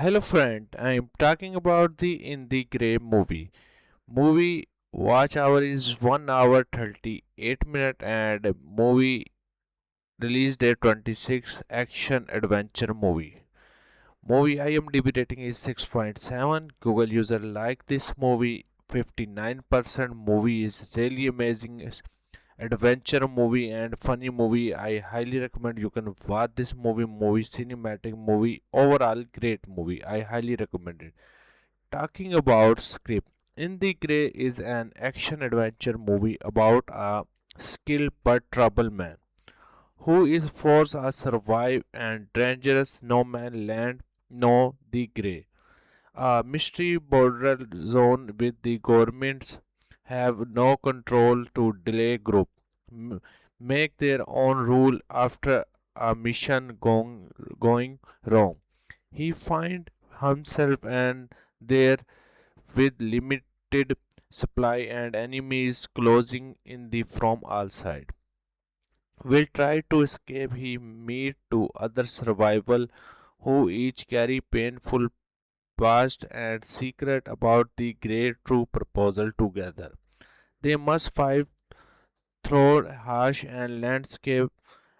Hello friend, I am talking about the In the Grey movie. Movie watch hour is 1 hour 38 minute and movie release date 26 action adventure movie. Movie IMDb rating is 6.7. Google user like this movie 59%. Movie is really amazing adventure movie and funny movie. I highly recommend you can watch this movie cinematic movie overall great movie. I highly recommend it. Talking about script, In the Grey is an action adventure movie about a skilled but troubled man who is forced to survive and dangerous no man land. No, the Grey, a mystery border zone with the governments have no control to delay group make their own rule after a mission going wrong. He find himself and there with limited supply and enemies closing in the from all sides. Will try to escape. He meet to other survival who each carry painful past and secret about the great true proposal together. They must fight through harsh and landscape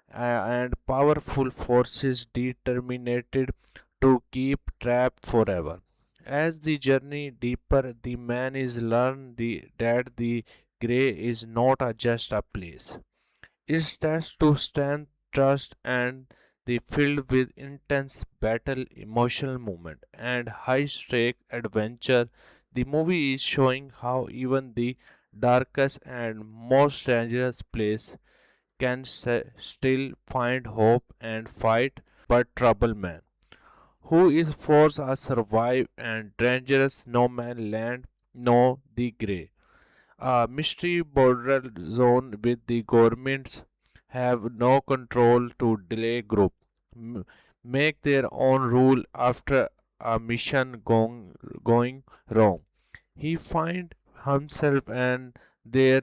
and powerful forces determined to keep trapped forever. As the journey deeper, the man is learned that the grey is not just a place. It stands to stand, trust, and the filled with intense battle, emotional moment, and high-stake adventure. The movie is showing how even the darkest and most dangerous place can still find hope and fight. But trouble man, who is forced to survive and dangerous no man land, no the grey, a mystery border zone with the governments have no control to delay group make their own rule after a mission going wrong. He find himself and there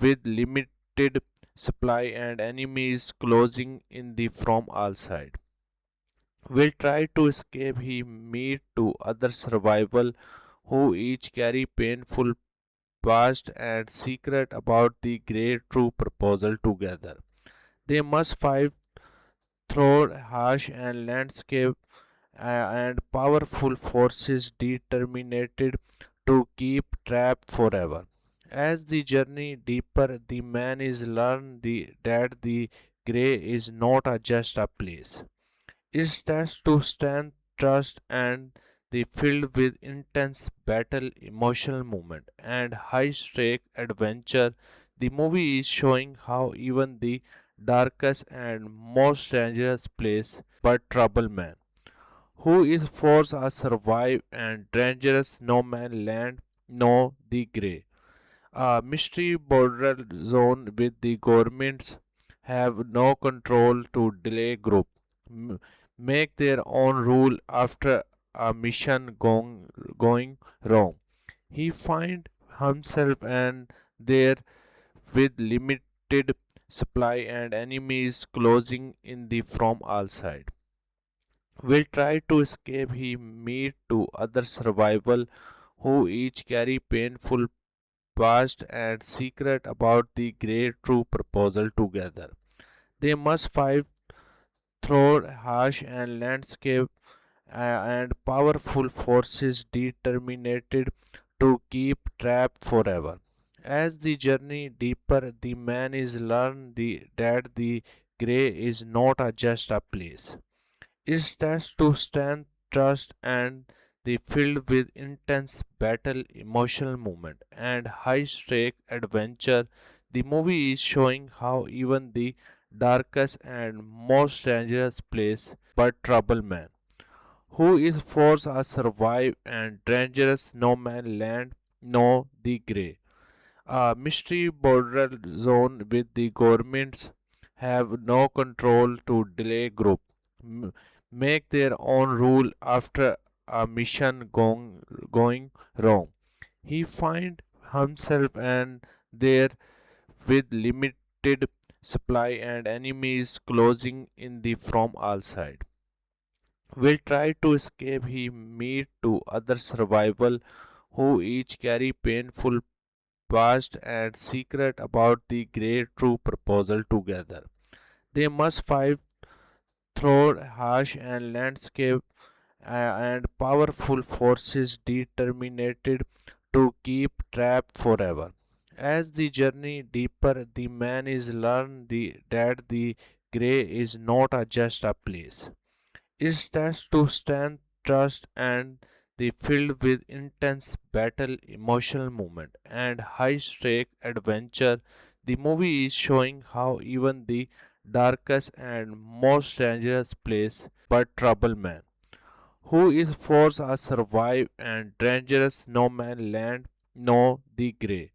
with limited supply and enemies closing in the from all sides. Will try to escape. He meet to other survival who each carry painful past and secret about the great true proposal together. They must fight through harsh and landscape and powerful forces determined to keep trapped forever. As the journey deeper, the man is learned that the grey is not just a place. It stands to stand, trust, and the filled with intense battle, emotional moment, and high-stake adventure. The movie is showing how even the darkest and most dangerous place, but trouble man, who is forced to survive and dangerous no man land, no the grey, a mystery border zone with the governments have no control to delay group make their own rule after a mission going wrong. He find himself and there with limited supply and enemies closing in the from all sides. Will try to escape. He meet to other survival who each carry painful past and secret about the great true proposal together. They must fight through harsh and landscape and powerful forces determined to keep trapped forever. As the journey deeper, the man is learned that the grey is not just a place. It stands to stand, trust, and the filled with intense battle, emotional moment, and high-stake adventure. The movie is showing how even the darkest and most dangerous place, but trouble man, who is forced to survive and dangerous no man land, no the grey, a mystery border zone with the governments have no control to delay group make their own rule after a mission going wrong. He find himself and there with limited supply and enemies closing in the from all sides. will try to escape. He meet to other survival who each carry painful past and secret about the great true proposal together. They must fight through harsh and landscape and powerful forces determined to keep trapped forever. As the journey deeper, the man is learned that the grey is not just a place. It stands to stand, trust, and the filled with intense battle, emotional movement, and high-stake adventure. The movie is showing how even the darkest and most dangerous place but trouble man who is forced to survive and dangerous no man land know the grey.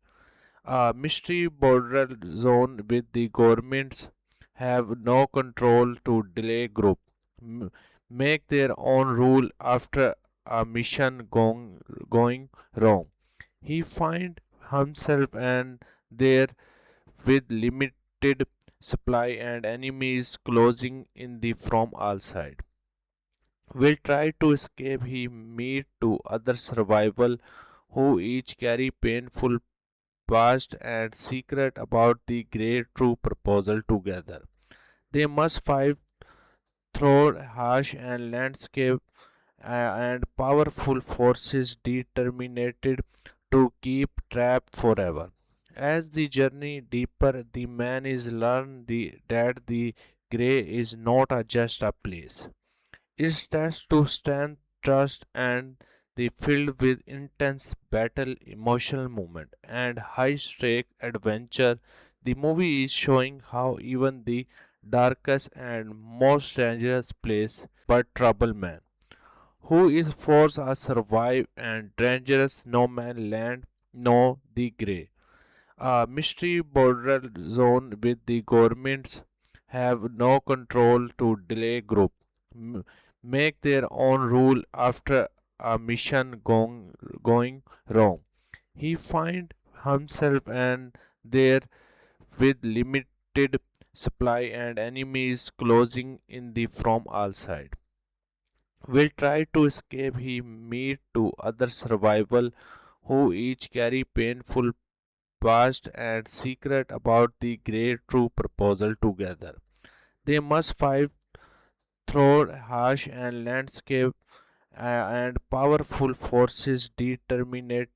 A mystery border zone with the governments have no control to delay group make their own rule after a mission going wrong. He find himself and there with limited supply and enemies closing in the from all sides will try to escape. He meet to other survival who each carry painful past and secret about the great true proposal together. They must fight through harsh and landscape and powerful forces determined to keep trapped forever. As the journey deeper, the man is learned that the grey is not just a place. It stands to stand, trust, and the filled with intense battle, emotional movement, and high-stake adventure. The movie is showing how even the darkest and most dangerous place, but trouble man, who is forced to survive and dangerous no man land, know the grey. A mystery border zone with the governments have no control to delay group make their own rule after a mission going wrong. He find himself and there with limited supply and enemies closing in the from all sides will try to escape. He meet to other survival who each carry painful past and secret about the great true proposal together. They must fight through harsh and landscape and powerful forces determined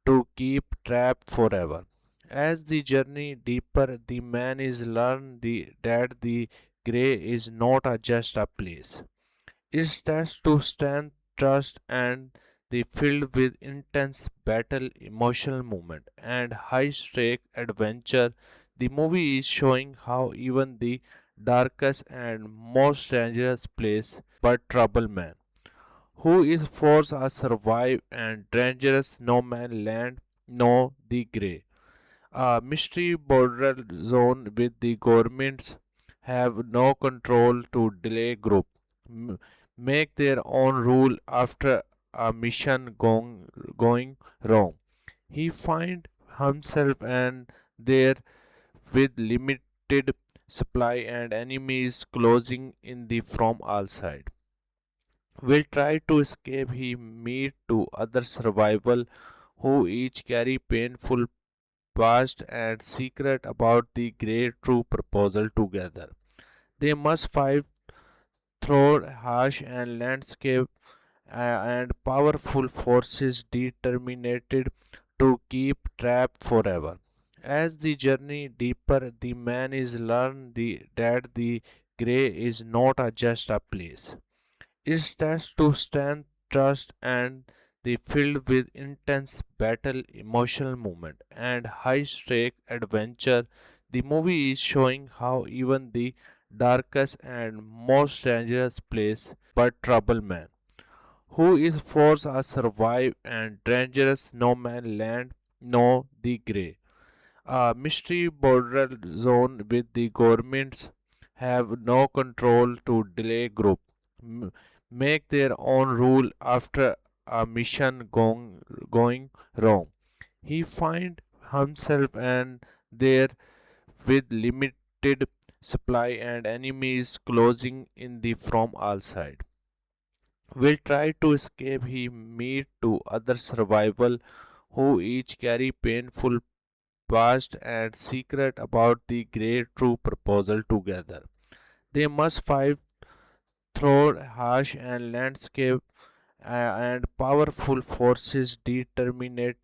to keep trapped forever. As the journey deeper, the man is learned that the grey is not just a place. It stands to stand, trust, and the filled with intense battle, emotional movement, and high-stake adventure. The movie is showing how even the darkest and most dangerous place, but trouble man, who is forced to survive and dangerous no man land, know the grey. A mystery border zone with the governments have no control to delay group make their own rule after a mission going wrong. He find himself and there with limited supply and enemies closing in the from all sides will try to escape. He meet to other survival who each carry painful past and secret about the great true proposal together. They must fight through harsh and landscape and powerful forces determined to keep trapped forever. As the journey deeper, the man is learned that the grey is not just a place. It stands to stand, trust, and the filled with intense battle, emotional movement, and high-stake adventure. The movie is showing how even the darkest and most dangerous place, but trouble man, who is forced to survive and dangerous no man land, know the grey. A mystery border zone with the governments have no control to delay group make their own rule after a mission going wrong. He find himself and there with limited supply and enemies closing in the from all sides will try to escape. He meet to other survival who each carry painful past and secret about the great true proposal together. They must fight through harsh and landscape and powerful forces determined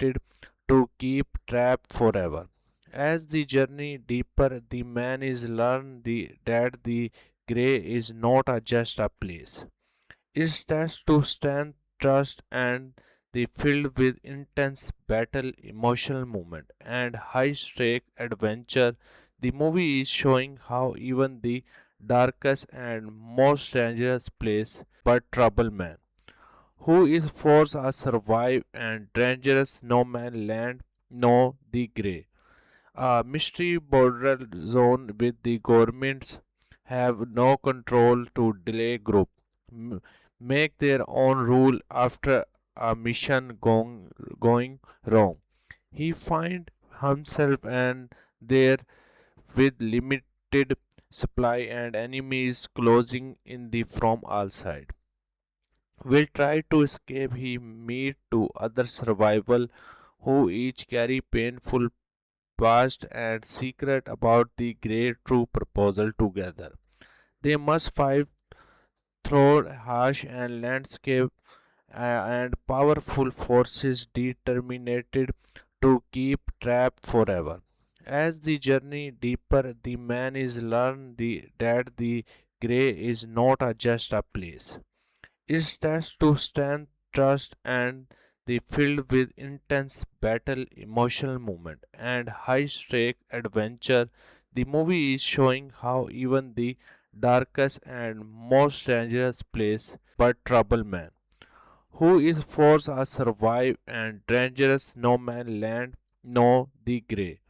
to keep trapped forever. As the journey deeper, the man is learned that the grey is not just a place. It stands to stand, trust, and the filled with intense battle, emotional moment, and high-stake adventure. The movie is showing how even the darkest and most dangerous place, but trouble man, who is forced to survive and dangerous no man land, no the grey. A mystery border zone with the governments have no control to delay group make their own rule after a mission going wrong. He find himself and there with limited supply and enemies closing in the from all sides. Will try to escape. He meet to other survival who each carry painful past and secret about the great true proposal together. They must fight through harsh and landscape and powerful forces determined to keep trapped forever. As the journey deeper, the man is learned that the grey is not just a place. It stands to stand, trust, and the filled with intense battle, emotional moment, and high-stake adventure. The movie is showing how even the darkest and most dangerous place, but trouble man, who is forced to survive and dangerous no man land, no the grey.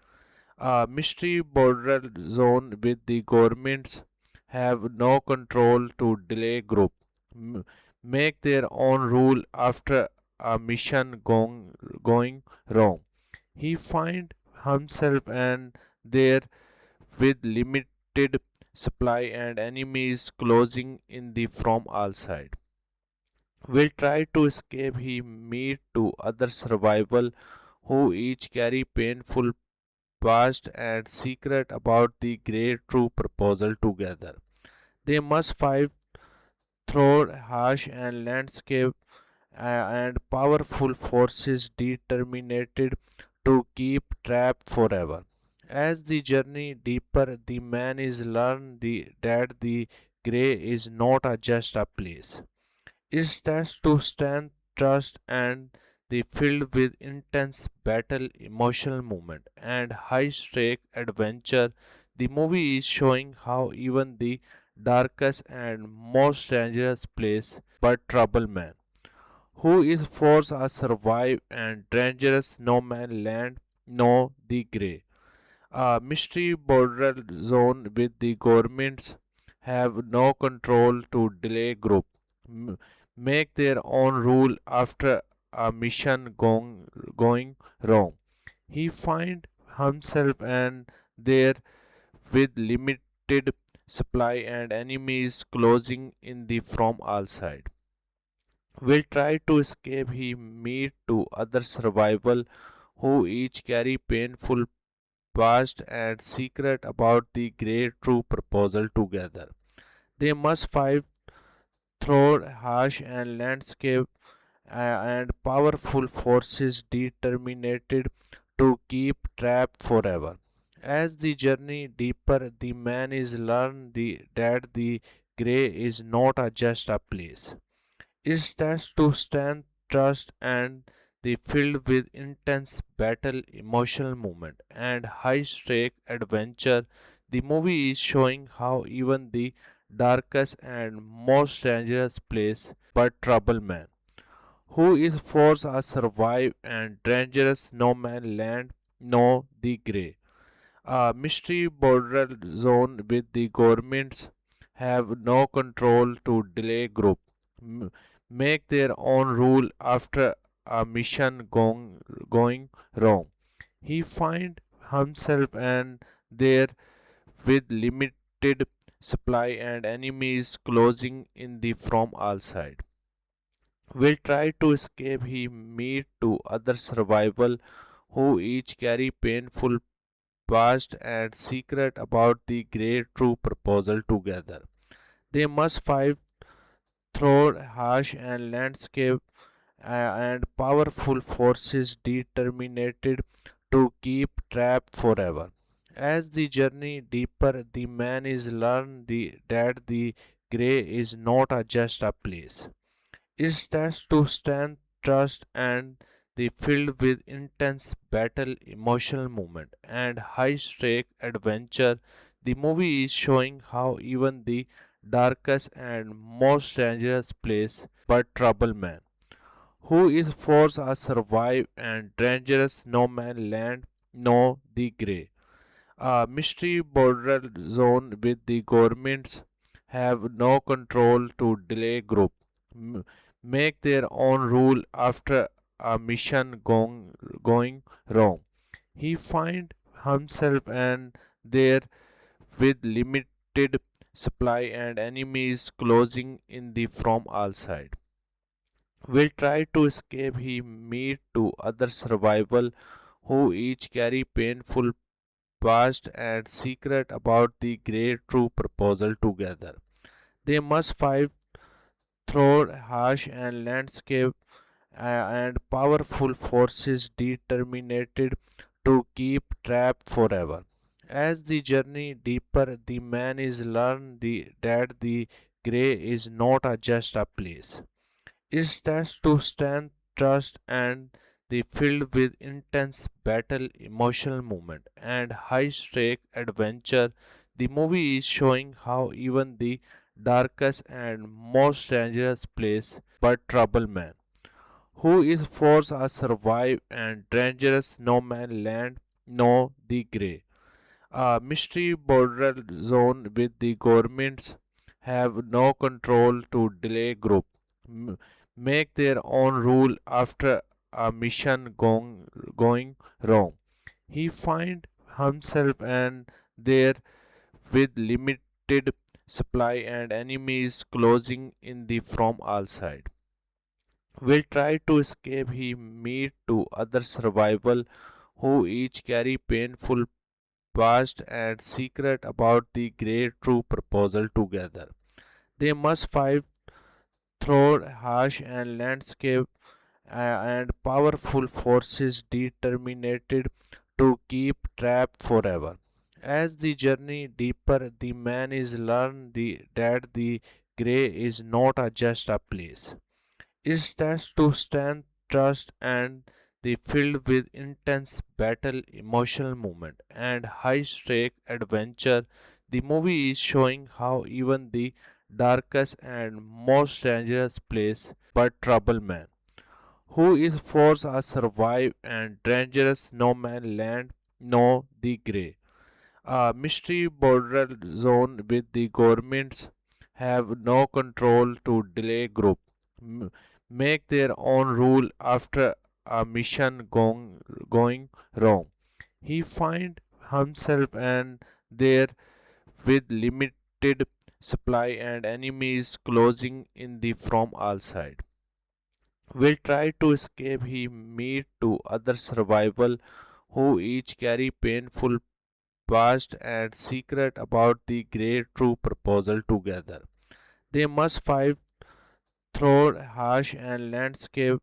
A mystery border zone with the governments have no control to delay group make their own rule after a mission going wrong. He find himself and there with limited supply and enemies closing in the from all sides. Will try to escape. He meet to other survival who each carry painful past and secret about the great true proposal together. They must fight through harsh and landscape and powerful forces determined to keep trapped forever. As the journey deeper, the man is learned that the grey is not just a place. It stands to stand, trust, and the filled with intense battle, emotional moment, and high-stake adventure. The movie is showing how even the darkest and most dangerous place, but trouble man, who is forced to survive and dangerous no man land, no the grey. A mystery border zone with the governments have no control to delay group make their own rule after a mission going wrong. He find himself and there with limited supply and enemies closing in the from all sides. Will try to escape. He meet to other survival who each carry painful past and secret about the great true proposal together. They must fight through harsh and landscape and powerful forces determined to keep trapped forever. As the journey deeper, the man is learned that the grey is not just a place. It stands to stand, trust, and the filled with intense battle, emotional moment, and high-stake adventure. The movie is showing how even the darkest and most dangerous place, but trouble man, who is forced to survive and dangerous no man land, no the grey. A mystery border zone with the governments have no control to delay group make their own rule after a mission going wrong. He find himself and there with limited supply and enemies closing in the from all sides. will try to escape. He meet to other survival who each carry painful past and secret about the great true proposal together. They must fight through harsh and landscape and powerful forces determined to keep trapped forever. As the journey deeper, the man is learned that the grey is not just a place. It tests to stand, trust, and the filled with intense battle, emotional movement, and high-stake adventure. The movie is showing how even the darkest and most dangerous place, but trouble man, who is forced to survive and dangerous no man land, no the grey. A mystery border zone with the governments have no control to delay group make their own rule after a mission going wrong. He find himself and there with limited supply and enemies closing in the from all sides. Will try to escape. He meet to other survival who each carry painful past and secret about the great true proposal together. They must fight through harsh and landscape and powerful forces determined to keep trapped forever. As the journey deeper, the man is learned that the grey is not just a place. It starts to stand, trust, and the filled with intense battle, emotional movement, and high-stake adventure. The movie is showing how even the darkest and most dangerous place, but trouble man, who is forced to survive and dangerous no man land, no the grey. A mystery border zone with the governments have no control to delay group make their own rule after a mission going wrong. He find himself and there with limited supply and enemies closing in the from all sides. Will try to escape. He meet to other survival who each carry painful past and secret about the great true proposal together. They must fight through harsh and landscape and powerful forces determined to keep trapped forever. As the journey deeper, the man is learned that the grey is not just a place. It starts to stand, trust, and the filled with intense battle, emotional movement, and high-stake adventure. The movie is showing how even the darkest and most dangerous place, but trouble man, who is forced to survive and dangerous no man land, no the grey. A mystery border zone with the governments have no control to delay group make their own rule after a mission going wrong. He find himself and there with limited supply and enemies closing in the from all sides. Will try to escape. He meet to other survival who each carry painful past and secret about the great true proposal together. They must fight through harsh and landscape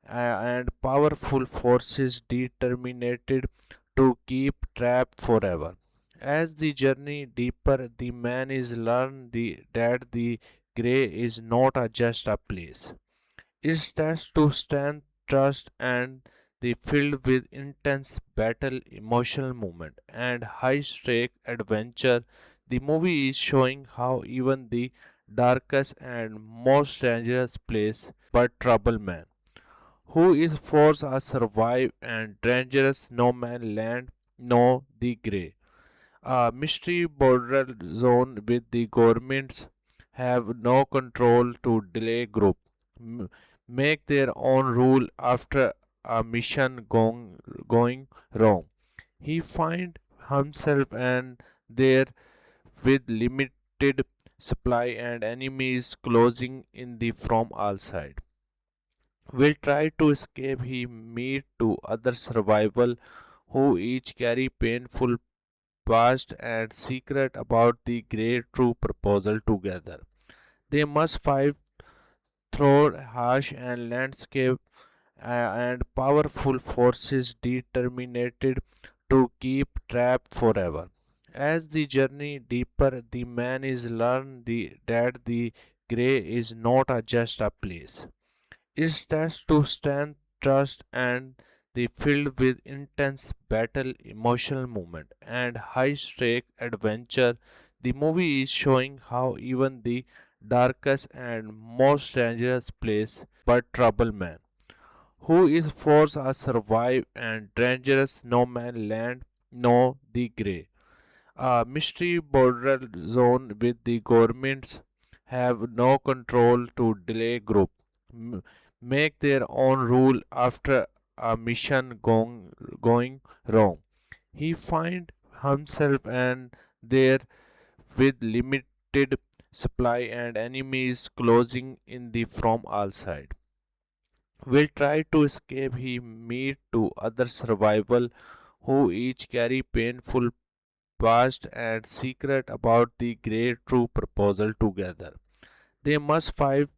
and powerful forces determined to keep trapped forever. As the journey deeper, the man is learned that the grey is not just a place. It starts to stand, trust, and the filled with intense battle, emotional movement, and high-stake adventure. The movie is showing how even the darkest and most dangerous place, but trouble man, who is forced to survive and dangerous no man land, no the grey. A mystery border zone with the governments have no control to delay group make their own rule after a mission going wrong. He find himself and there with limited supply and enemies closing in the from all sides. will try to escape. He meet to other survival who each carry painful past and secret about the great true proposal together. They must fight through harsh and landscape and powerful forces determined to keep trapped forever. As the journey deeper, the man is learned that the grey is not just a place. It stands to strength, trust, and the filled with intense battle, emotional movement, and high-stake adventure. The movie is showing how even the darkest and most dangerous place but trouble man who is forced to survive and dangerous no man land know the grey. A mystery border zone with the governments have no control to delay group make their own rule after a mission going wrong. He find himself and there with limited supply and enemies closing in the from all sides will try to escape. He meet to other survival who each carry painful past and secret about the great true proposal together. They must fight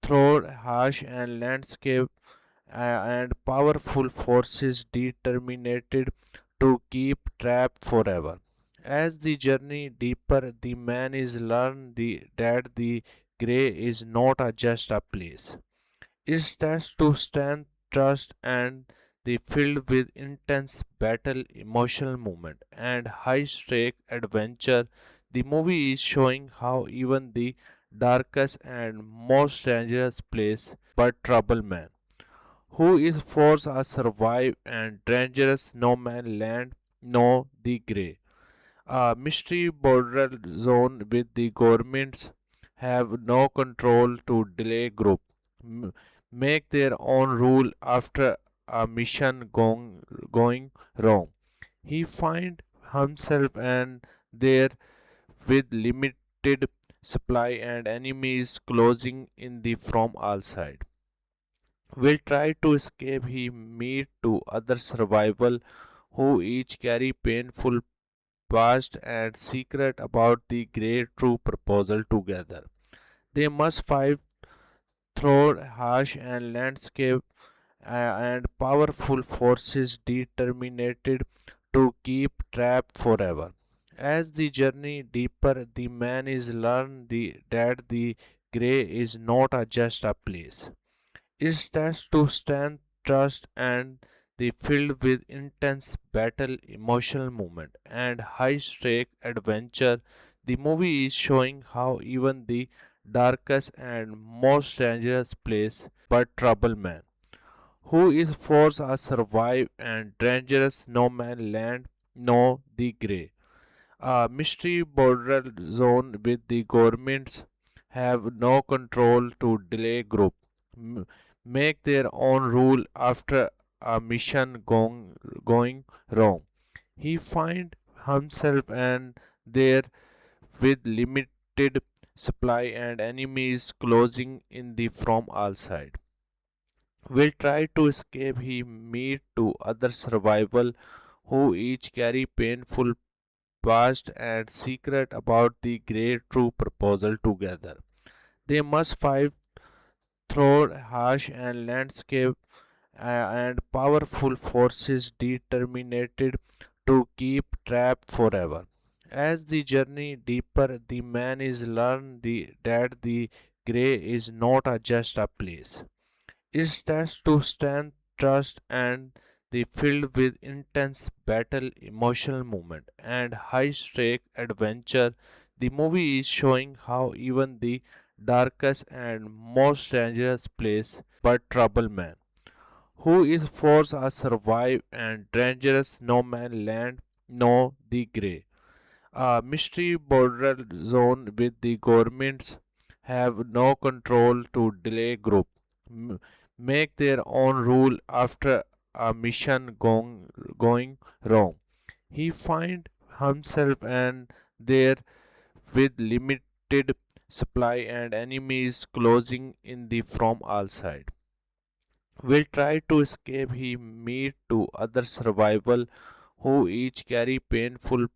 through harsh and landscape and powerful forces determined to keep trapped forever. As the journey deeper, the man is learned that the grey is not just a place. It stands to strength, trust, and the filled with intense battle, emotional movement, and high-stake adventure. The movie is showing how even the darkest and most dangerous place but trouble man, who is forced to survive and dangerous no man land know the grey. A mystery border zone with the governments have no control to delay group make their own rule after a mission going wrong. He find himself and there with limited supply and enemies closing in the from all sides will try to escape. He meet to other survival who each carry painful past and secret about the great true proposal together. They must fight through harsh and landscape and powerful forces determined to keep trapped forever. As the journey deeper, the man is learned that the grey is not just a place. It stands to strength, trust, and the filled with intense battle, emotional movement, and high-stake adventure. The movie is showing how even the darkest and most dangerous place but trouble man, who is forced to survive and dangerous no man land know the grey. A mystery border zone with the governments have no control to delay group make their own rule after a mission going wrong. He find himself and there with limited supply and enemies closing in the from all sides will try to escape. He meet to other survival who each carry painful past and secret about the great true proposal together. They must fight through harsh and landscape and powerful forces determined to keep trapped forever. As the journey deeper, the man is learned that the grey is not just a place. It stands to strength, trust, and the filled with intense battle, emotional movement, and high-stake adventure. The movie is showing how even the darkest and most dangerous place but trouble man, who is forced to survive and dangerous no man land know the grey. A mystery border zone with the governments have no control to delay group make their own rule after a mission going wrong. He find himself and there with limited supply and enemies closing in the from all sides will try to escape. He meet to other survival who each carry painful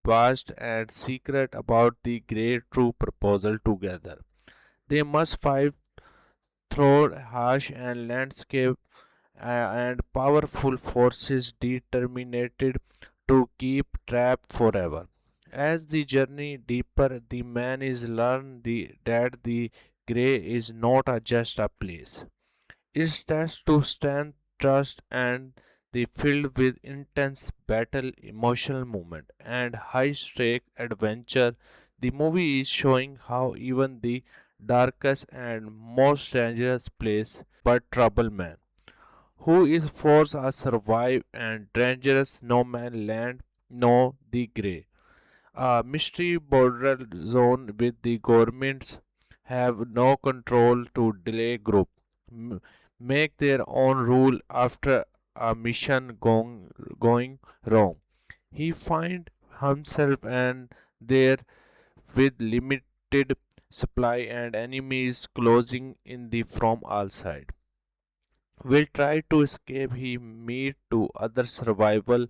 past and secret about the great true proposal together. They must fight through harsh and landscape and powerful forces determined to keep trapped forever. As the journey deeper, the man is learned that the grey is not just a place. It stands to stand, trust, and the filled with intense battle, emotional moment, and high-stake adventure. The movie is showing how even the darkest and most dangerous place, but trouble man, who is forced to survive and dangerous no man land, no the grey. A mystery border zone with the governments have no control to delay group make their own rule after a mission going wrong. He find himself and there with limited supply and enemies closing in the from all sides. Will try to escape. He meet to other survival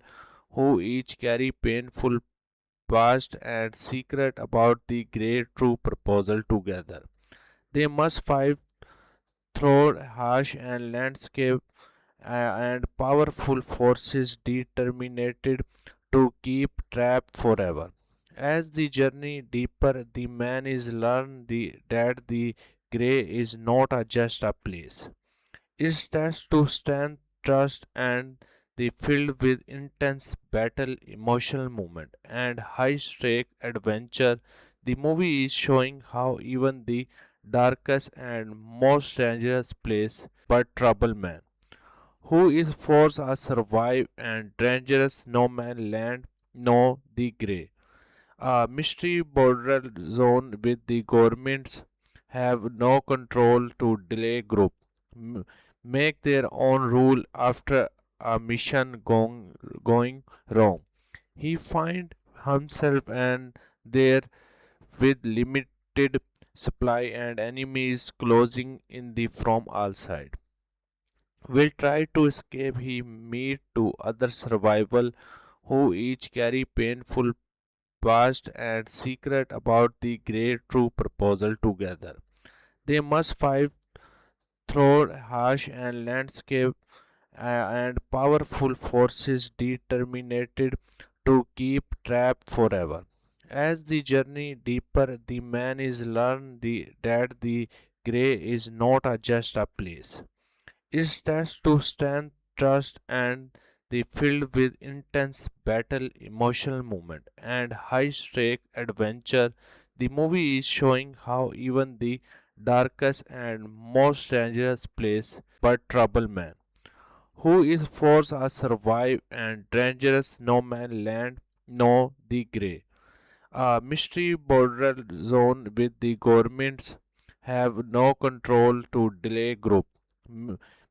who each carry painful past and secret about the great true proposal together. They must fight through harsh and landscape and powerful forces determined to keep trapped forever. As the journey deeper, the man is learned that the grey is not just a place. It stands to stand, trust, and the filled with intense battle, emotional moment, and high-stake adventure. The movie is showing how even the darkest and most dangerous place, but trouble man, who is forced to survive and dangerous no man land, no the grey. A mystery border zone with the governments have no control to delay group make their own rule after a mission going wrong. He find himself and there with limited supply and enemies closing in the from all sides. Will try to escape. He meet to other survival who each carry painful past and secret about the great true proposal together. They must fight through harsh and landscape and powerful forces determined to keep trapped forever. As the journey deeper, the man is learned that the grey is not just a place. It stands to stand, trust, and the filled with intense battle, emotional moment, and high-stake adventure. The movie is showing how even the darkest and most dangerous place, but trouble man, who is forced to survive and dangerous no man land, no the grey. A mystery border zone with the governments have no control to delay group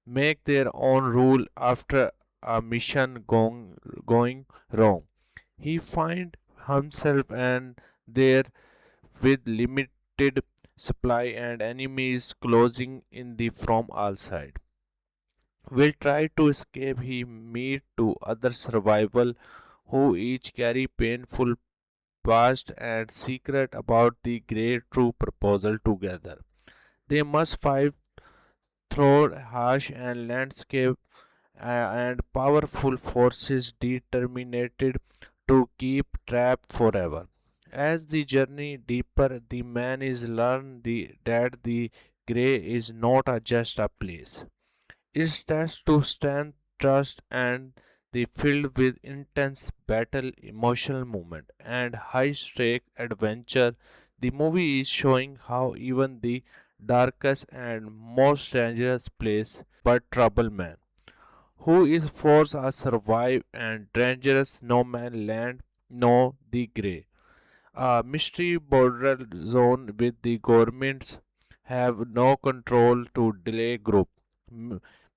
make their own rule after a mission going wrong. He find himself and there with limited supply and enemies closing in the from all sides. Will try to escape. He meet to other survival who each carry painful past and secret about the great true proposal together. They must fight through harsh and landscape and powerful forces determined to keep trapped forever. As the journey deeper, the man is learned that the grey is not just a place. It stands to stand, trust, and the filled with intense battle, emotional moment, and high-stake adventure. The movie is showing how even the darkest and most dangerous place, but trouble man, who is forced to survive and dangerous no man land, no the grey. A mystery border zone with the governments have no control to delay group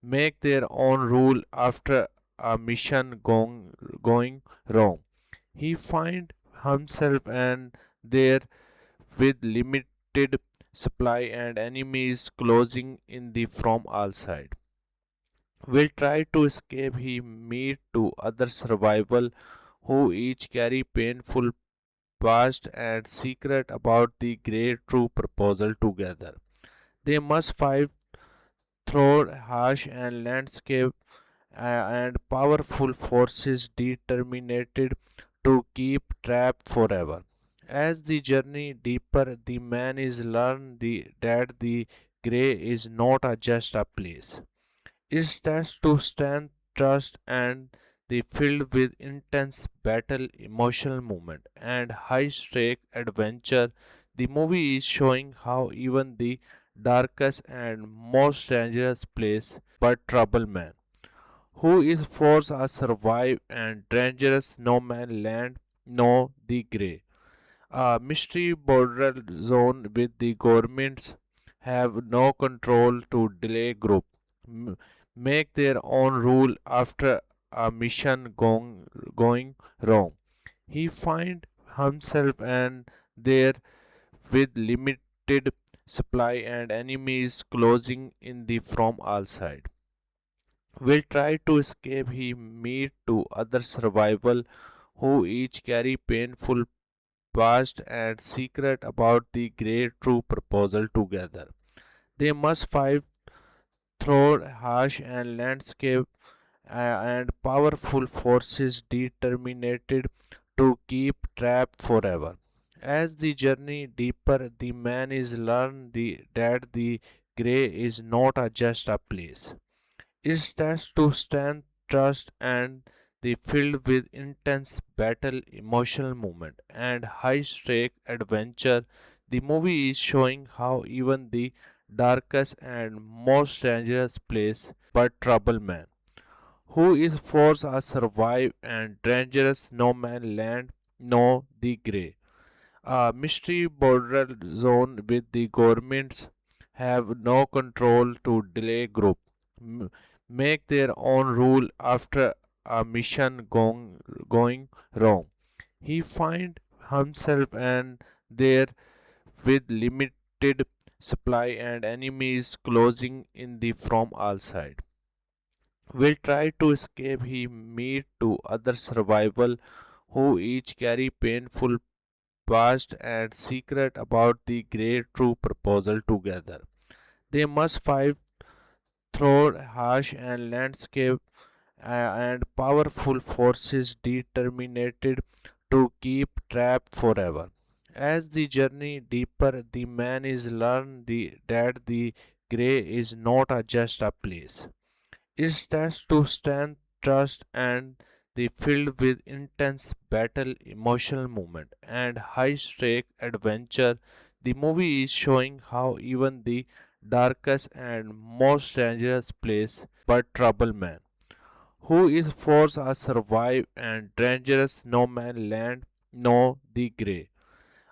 make their own rule after a mission going wrong. He find himself and there with limited supply and enemies closing in the from all sides. will try to escape. He meet to other survival who each carry painful past and secret about the great true proposal together. They must fight through harsh and landscape and powerful forces determined to keep trapped forever. As the journey deeper, the man is learned that the grey is not just a place. It tests to stand, trust, and the filled with intense battle, emotional movement, and high-stake adventure. The movie is showing how even the darkest and most dangerous place, but trouble man, who is forced to survive and dangerous no man land, no the grey. A mystery border zone with the governments have no control to delay group make their own rule after a mission going wrong. He find himself and there with limited supply and enemies closing in the from all sides. Will try to escape. He meet to other survival who each carry painful past and secret about the great true proposal together. They must fight through harsh and landscape and powerful forces determined to keep trapped forever. As the journey deeper, the man is learned that the grey is not just a place. It starts to stand, trust, and the filled with intense battle, emotional movement, and high-stake adventure. The movie is showing how even the darkest and most dangerous place, but trouble man, who is forced to survive and dangerous no man land, no the grey. A mystery border zone with the governments have no control to delay group make their own rule after a mission going wrong. He find himself and there with limited supply and enemies closing in the from all sides. Will try to escape. He meet to other survival who each carry painful past and secret about the great true proposal together. They must fight through harsh and landscape and powerful forces determined to keep trapped forever. As the journey deeper, the man is learned that the grey is not just a place. It starts to stand, trust, and the filled with intense battle, emotional movement, and high-stake adventure. The movie is showing how even the darkest and most dangerous place, but trouble man, who is forced to survive and dangerous no man land, no the grey.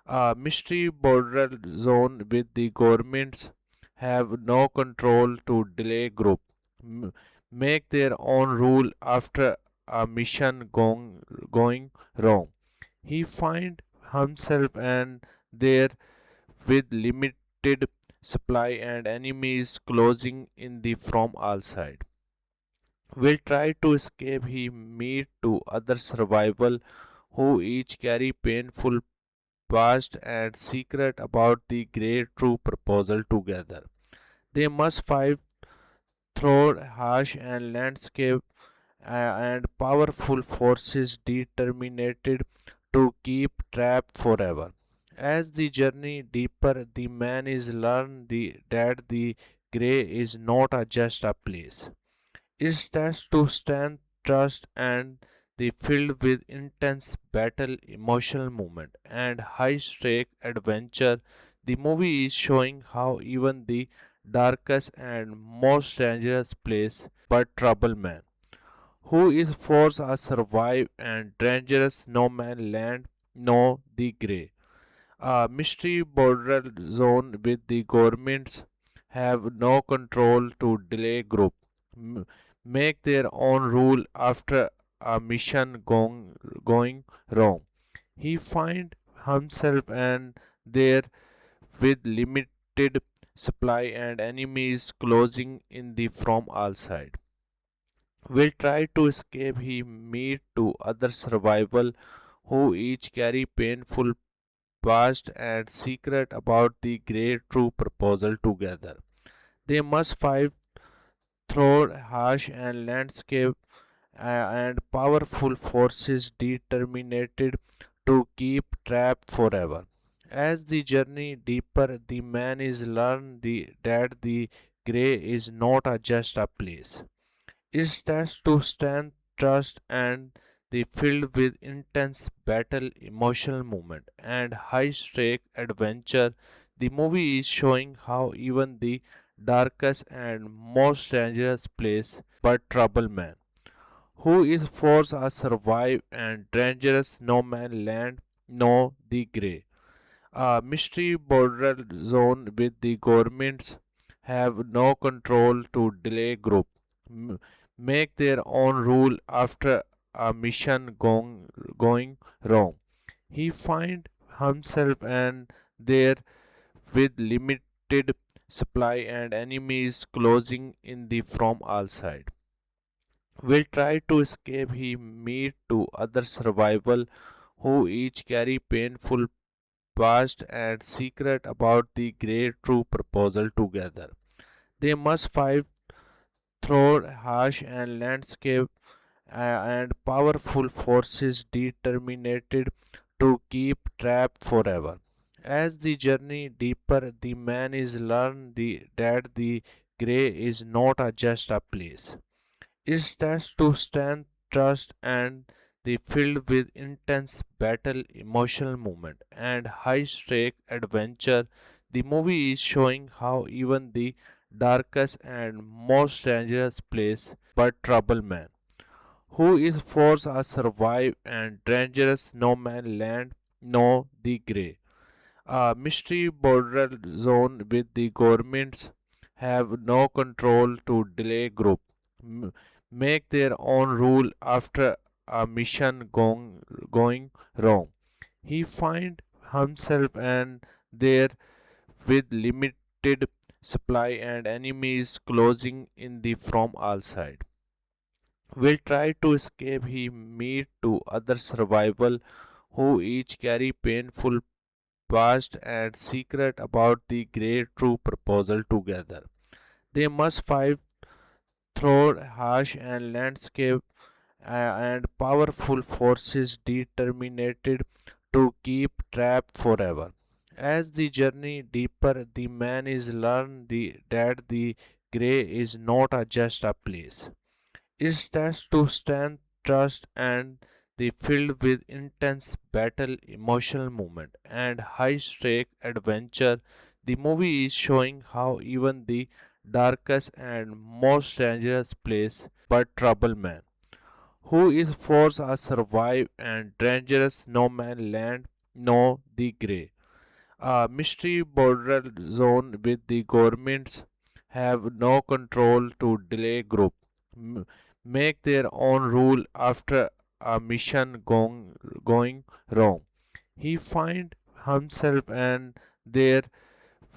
A mystery border zone with the governments have no control to delay group make their own rule after a mission going wrong. He find himself and there with limited supply and enemies closing in the from all sides. Will try to escape. He meet to other survival who each carry painful past and secret about the great true proposal together. They must fight through harsh and landscape and powerful forces determined to keep trapped forever. As the journey deeper, the man is learned that the grey is not just a place. It starts to stand, trust, and the filled with intense battle, emotional movement, and high-stake adventure. The movie is showing how even the darkest and most dangerous place, but trouble man, who is forced to survive and dangerous no man land, no the grey. A mystery border zone with the governments have no control to delay group make their own rule after a mission going wrong. He find himself and there with limited supply and enemies closing in the from all sides. will try to escape. He meet to other survival who each carry painful past and secret about the great true proposal together. They must fight through harsh and landscape and powerful forces determined to keep trapped forever. As the journey deeper, the man is learned that the grey is not just a place. It stands to stand, trust, and the filled with intense battle, emotional movement, and high-stake adventure. The movie is showing how even the darkest and most dangerous place but trouble man who is forced to survive and dangerous no man land know the grey. A mystery border zone with the governments have no control to delay group make their own rule after a mission going wrong. He find himself and there with limited supply and enemies closing in the from all sides will try to escape. He meet to other survival who each carry painful past and secret about the great true proposal together. They must fight through harsh and landscape and powerful forces determined to keep trapped forever. As the journey deeper, the man is learned that the grey is not just a place. It stands to stand, trust, and the filled with intense battle, emotional movement, and high-stake adventure. The movie is showing how even the darkest and most dangerous place, but trouble man, who is forced to survive and dangerous no man land, know the grey. A mystery border zone with the governments have no control to delay group make their own rule after a mission going wrong. He find himself and there with limited supply and enemies closing in the from all sides will try to escape. He meet to other survival who each carry painful past and secret about the great true proposal together. They must fight through harsh and landscape and powerful forces determined to keep trapped forever. As the journey deeper, the man is learned that the grey is not just a place. It stands to stand, trust, and the filled with intense battle, emotional movement, and high-stake adventure. The movie is showing how even the darkest and most dangerous place, but trouble man, who is forced to survive and dangerous no man land, know the grey. A mystery border zone with the governments have no control to delay group make their own rule after a mission going wrong. He find himself and there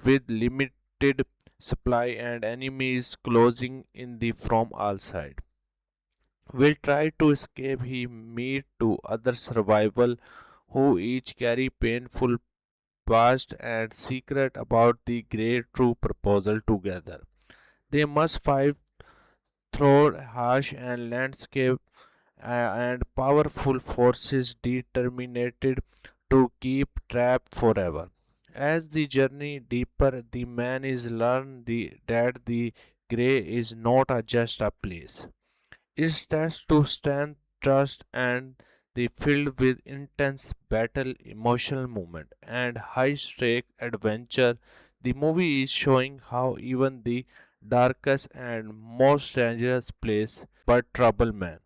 with limited supply and enemies closing in the from all sides will try to escape. He meet to other survival who each carry painful past and secret about the great true proposal together. They must fight through harsh and landscape and powerful forces determined to keep trapped forever. As the journey deeper, the man is learned that the grey is not just a place. It stands to stand, trust, and the filled with intense battle, emotional movement, and high-stake adventure. The movie is showing how even the darkest and most dangerous place, but trouble man,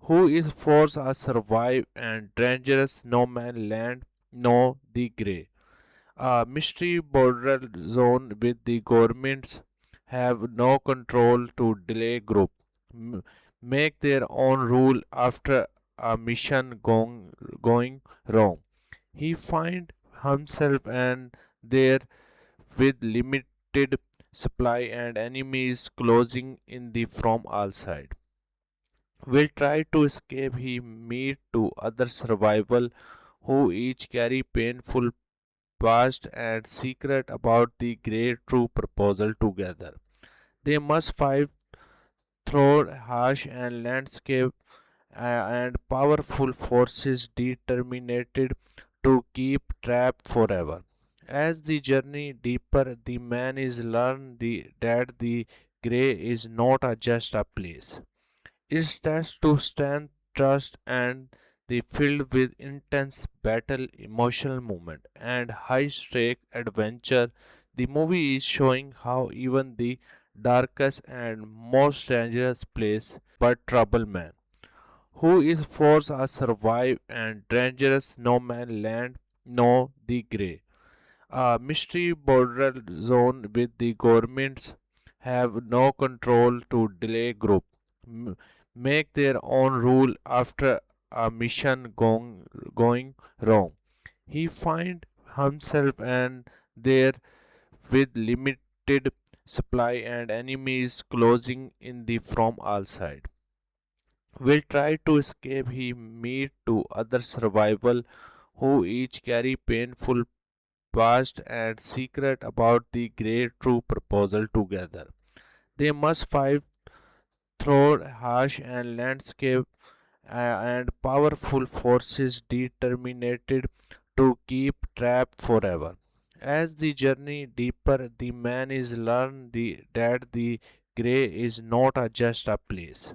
who is forced to survive and dangerous no man land, know the grey. A mystery border zone with the governments have no control to delay group make their own rule after a mission going wrong. He find himself and there with limited supply and enemies closing in the from all sides will try to escape. He meet to other survival who each carry painful past and secret about the great true proposal together. They must fight through harsh and landscape and powerful forces determined to keep trapped forever. As the journey deeper, the man is learned that the grey is not just a place. It stands to stand, trust, and the filled with intense battle, emotional moment, and high-stake adventure. The movie is showing how even the darkest and most dangerous place, but trouble man, who is forced to survive and dangerous no man land, no the grey. A mystery border zone with the governments have no control to delay group make their own rule after a mission going wrong. He find himself and there with limited supply and enemies closing in the from all sides. Will try to escape. He meet to other survival who each carry painful past and secret about the great true proposal together. They must fight through harsh and landscape and powerful forces determined to keep trapped forever. As the journey deeper, the man is learned that the grey is not just a place.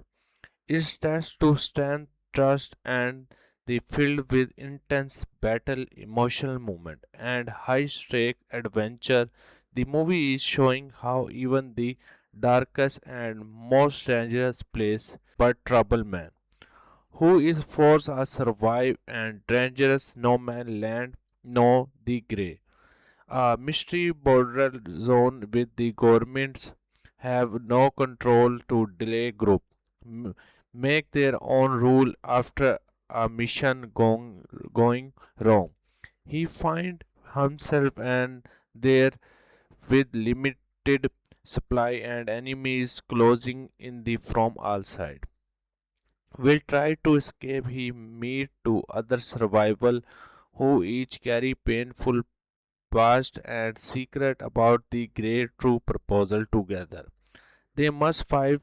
It stands to stand, trust, and the filled with intense battle, emotional moment, and high-stake adventure. The movie is showing how even the darkest and most dangerous place, but trouble man, who is forced to survive and dangerous no man land, no the grey. A mystery border zone with the governments have no control to delay group make their own rule after a mission going wrong. He find himself and there with limited supply and enemies closing in the from all sides. Will try to escape. He meet to other survival who each carry painful past and secret about the great true proposal together. They must fight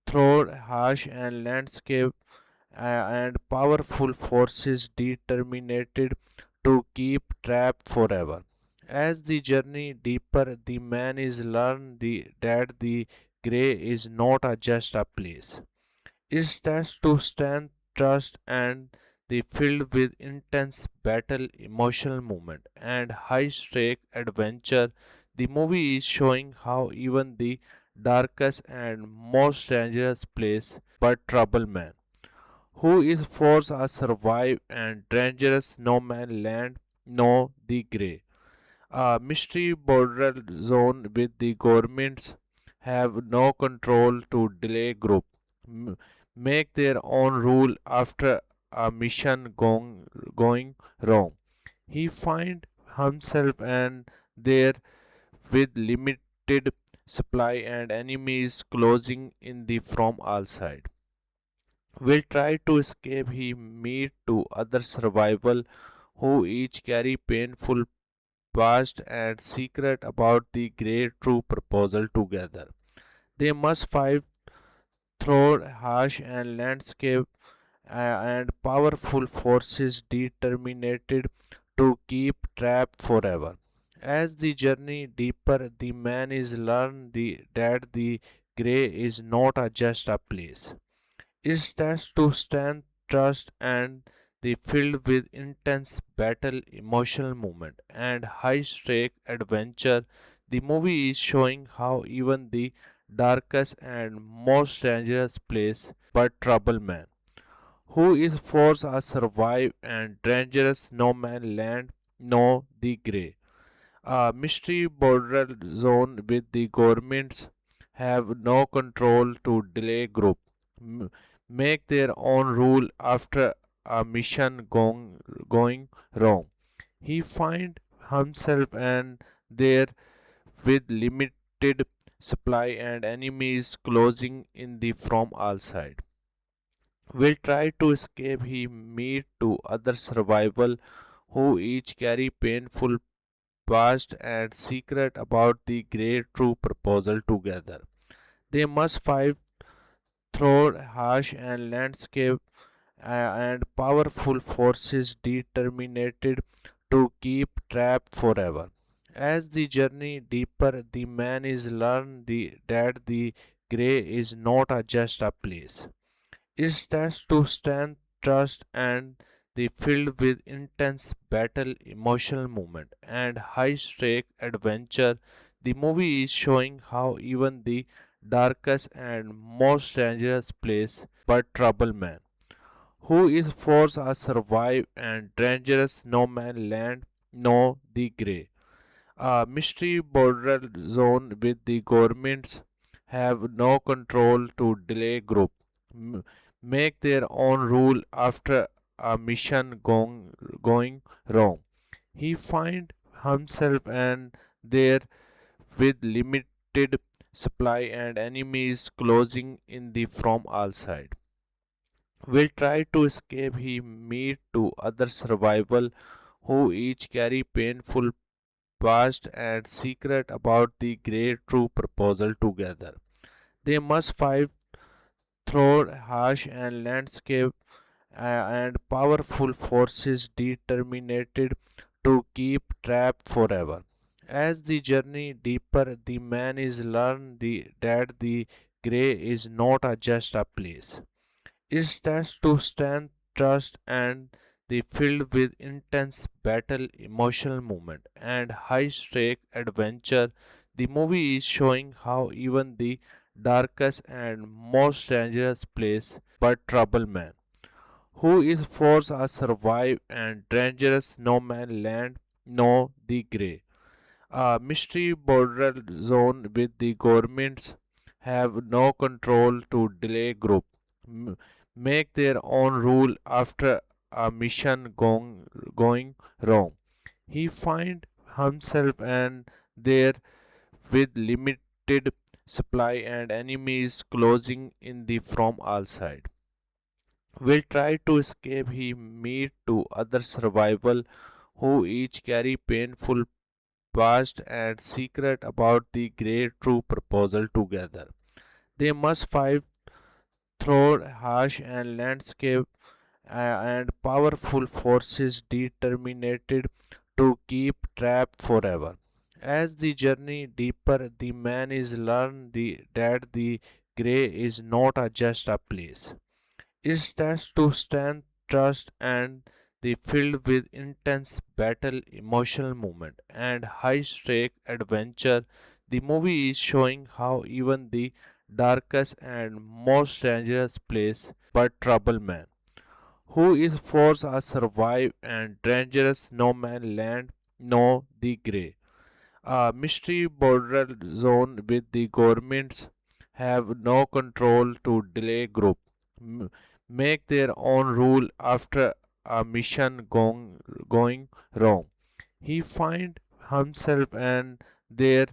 through harsh and landscape and powerful forces determined to keep trapped forever. As the journey deeper, the man is learned that the grey is not just a place. It stands to stand, trust, and the filled with intense battle, emotional moment, and high-stake adventure. The movie is showing how even the darkest and most dangerous place, but trouble man, who is forced to survive and dangerous no man land, no the grey. A mystery border zone with the governments have no control to delay group make their own rule after a mission going wrong. He find himself and there with limited supply and enemies closing in the from all sides. Will try to escape. He meet to other survival who each carry painful past and secret about the great true proposal together. They must fight through harsh and landscape and powerful forces determined to keep trapped forever. As the journey deeper, the man is learned that the grey is not just a place. It stands to stand, trust, and the filled with intense battle, emotional moment, and high-stake adventure. The movie is showing how even the darkest and most dangerous place, but trouble man, who is forced to survive and dangerous no man land, no the grey. A mystery border zone with the governments have no control to delay group make their own rule after a mission going wrong. He find himself and there with limited supply and enemies closing in the from all sides. will try to escape. He meet to other survival who each carry painful past and secret about the great true proposal together. They must fight through harsh and landscape and powerful forces determined to keep trapped forever. As the journey deeper, the man is learned that the grey is not just a place. It tests to stand, trust, and the filled with intense battle, emotional movement, and high-stake adventure. The movie is showing how even the darkest and most dangerous place, but trouble man, who is forced to survive and dangerous no man land, no the grey. A mystery border zone with the governments have no control to delay group make their own rule after a mission going wrong. He find himself and there with limited supply and enemies closing in the from all sides. Will try to escape. He meet to other survival who each carry painful past and secret about the great true proposal together. They must fight through harsh and landscape and powerful forces determined to keep trapped forever. As the journey deeper, the man is learned that the grey is not just a place. It stands to stand, trust, and the filled with intense battle, emotional movement, and high-stake adventure. The movie is showing how even the darkest and most dangerous place, but trouble man, who is forced to survive and dangerous no man land, no the grey. A mystery border zone with the governments have no control to delay group make their own rule after a mission going wrong. He find himself and there with limited supply and enemies closing in the from all sides. Will try to escape. He meet to other survival who each carry painful past and secret about the great true proposal together. They must fight through harsh and landscape and powerful forces determined to keep trapped forever. As the journey deeper, the man is learned that the grey is not just a place. It stands to stand, trust, and the filled with intense battle, emotional movement, and high-stake adventure. The movie is showing how even the darkest and most dangerous place, but trouble man, who is forced to survive and dangerous no man land, no the grey. A mystery border zone with the governments have no control to delay group make their own rule after a mission going wrong. He find himself and there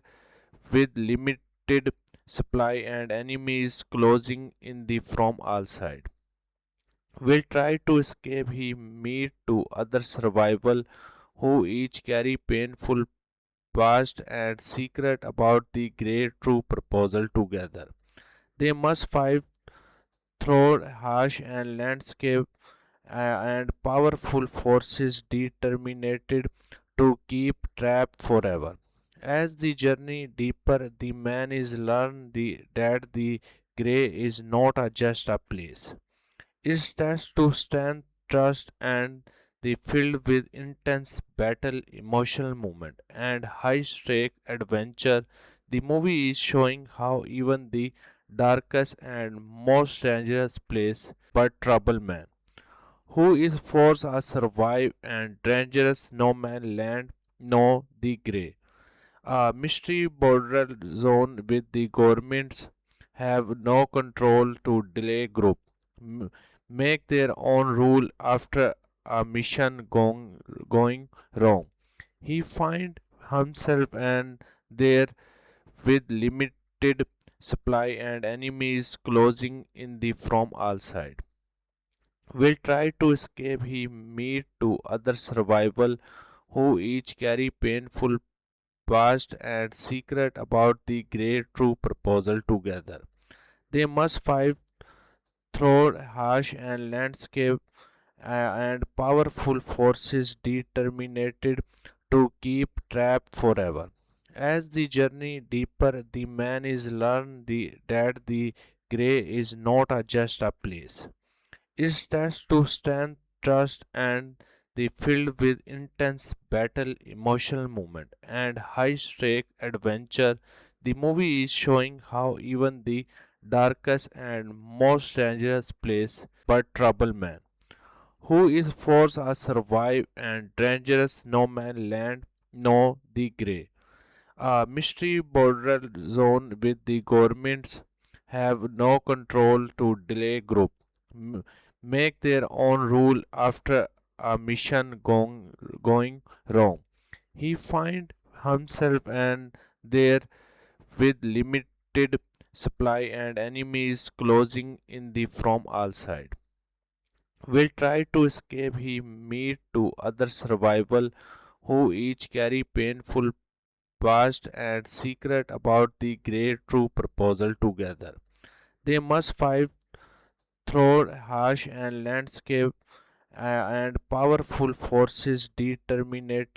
with limited supply and enemies closing in the from all sides. Will try to escape. He meet to other survival who each carry painful past and secret about the great true proposal together. They must fight through harsh and landscape and powerful forces determined to keep trapped forever. As the journey deeper, the man is learned that the grey is not just a place. It stands to stand, trust, and the filled with intense battle, emotional movement, and high-stake adventure. The movie is showing how even the darkest and most dangerous place, but trouble man, who is forced to survive and dangerous no man land, no the grey. A mystery border zone with the governments have no control to delay group make their own rule after a mission going wrong. He find himself and there with limited supply and enemies closing in the from all sides. will try to escape. He meet to other survival who each carry painful past and secret about the great true proposal together. They must fight through harsh and landscape and powerful forces determined to keep trapped forever. As the journey deeper, the man is learned that the grey is not just a place. It stands to stand, trust, and the filled with intense battle, emotional movement, and high-stake adventure. The movie is showing how even the darkest and most dangerous place but trouble man who is forced to survive and dangerous no man land know the grey. A mystery border zone with the governments have no control to delay group make their own rule after a mission going wrong. He find himself and there with limited supply and enemies closing in the from all sides will try to escape. He meet to other survival who each carry painful past and secret about the great true proposal together. They must fight through harsh and landscape and powerful forces determined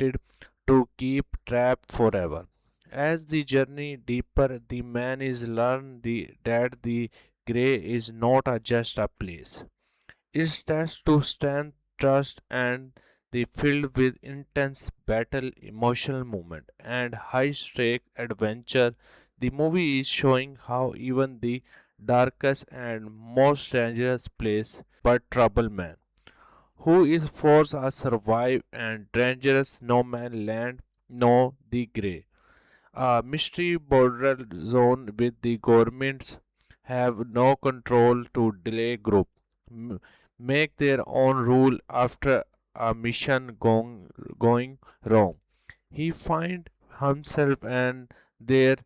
to keep trapped forever. As the journey deeper, the man is learned that the grey is not just a place. It stands to stand, trust, and the filled with intense battle, emotional movement, and high-stake adventure. The movie is showing how even the darkest and most dangerous place but trouble man, who is forced to survive and dangerous no man land, know the grey. A mystery border zone with the governments have no control to delay group make their own rule after a mission going wrong. He find himself and there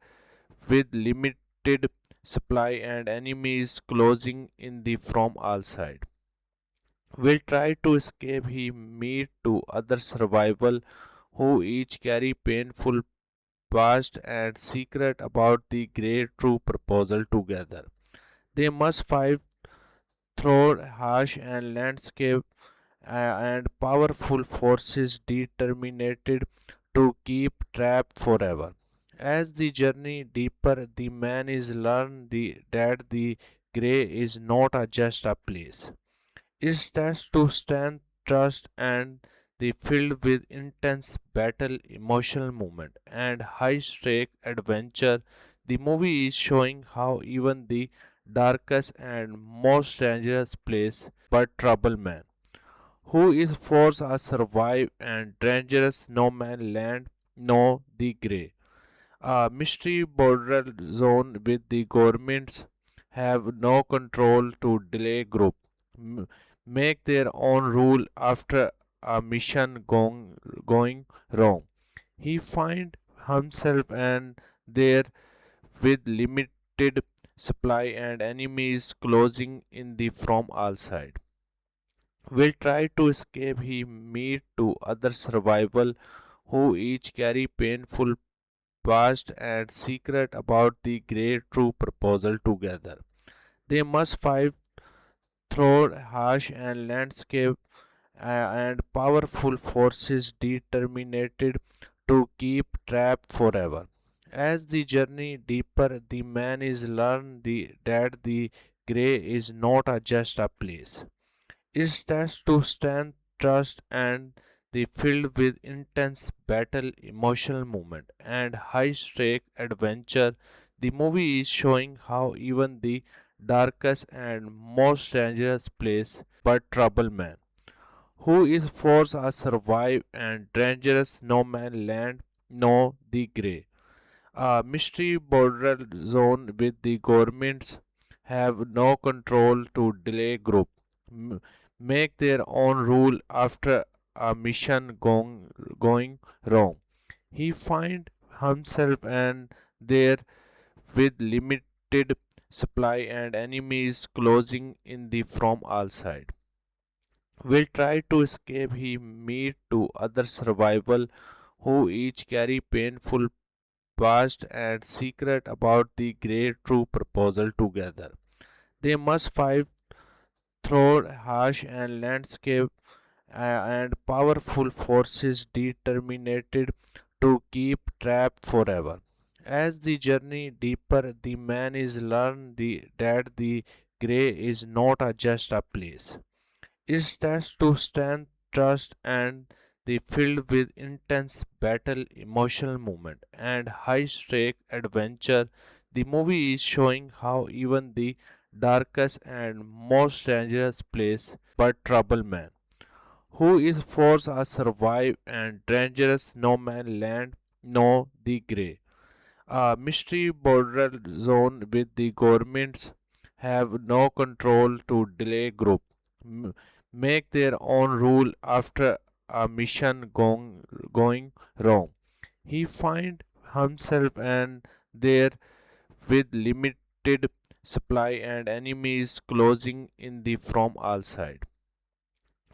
with limited supply and enemies closing in the from all sides will try to escape. He meet to other survival who each carry painful past and secret about the great true proposal together. They must fight through harsh and landscape and powerful forces determined to keep trapped forever. As the journey deeper, the man is learned that the grey is not just a place. It stands to stand, trust, and the filled with intense battle, emotional movement, and high-stake adventure. The movie is showing how even the darkest and most dangerous place but trouble man, who is forced to survive and dangerous no man land, know the grey. A mystery border zone with the governments have no control to delay group make their own rule after a mission going wrong. He find himself and there with limited supply and enemies closing in the from all sides will try to escape. He meet to other survival who each carry painful past and secret about the great true proposal together. They must fight through harsh and landscape and powerful forces determined to keep trapped forever. As the journey deeper, the man is learned that the grey is not just a place. It stands to stand, trust, and the filled with intense battle, emotional movement, and high-stake adventure. The movie is showing how even the darkest and most dangerous place but trouble man, who is forced to survive and dangerous no man land, know the grey. A mystery border zone with the governments have no control to delay group make their own rule after a mission going wrong. He find himself and there with limited supply and enemies closing in the from all sides will try to escape. He meet to other survival who each carry painful past and secret about the great true proposal together. They must fight through harsh and landscape and powerful forces determined to keep trapped forever. As the journey deeper, the man is learned that the grey is not just a place. It stands to stand, trust, and the filled with intense battle, emotional moment, and high-stake adventure. The movie is showing how even the darkest and most dangerous place, but trouble man, who is forced to survive and dangerous no man land, no the grey. A mystery border zone with the governments have no control to delay group make their own rule after a mission going wrong. He find himself and there with limited supply and enemies closing in the from all sides.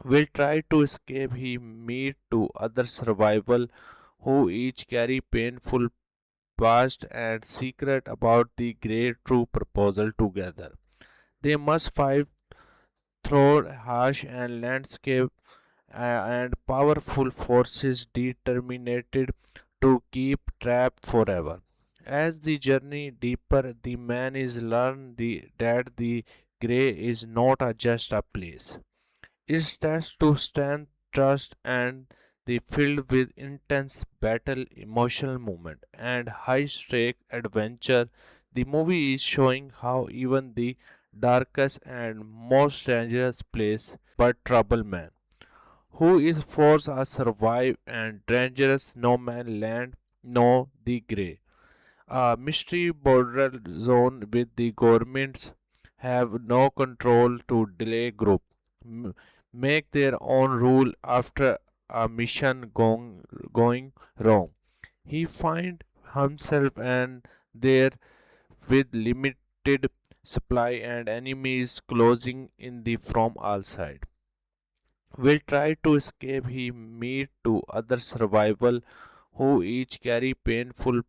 Will try to escape. He meet to other survival who each carry painful past and secret about the great true proposal together. They must fight through harsh and landscape and powerful forces determined to keep trapped forever. As the journey deeper, the man is learned that the grey is not just a place. It stands to stand, trust, and the filled with intense battle, emotional moment, and high-stake adventure. The movie is showing how even the darkest and most dangerous place, but trouble man, who is forced to survive and dangerous no man land, no the grey. A mystery border zone with the governments have no control to delay group make their own rule after a mission going wrong. He find himself and there with limited supply and enemies closing in the from all sides. Will try to escape. He meet to other survival who each carry painful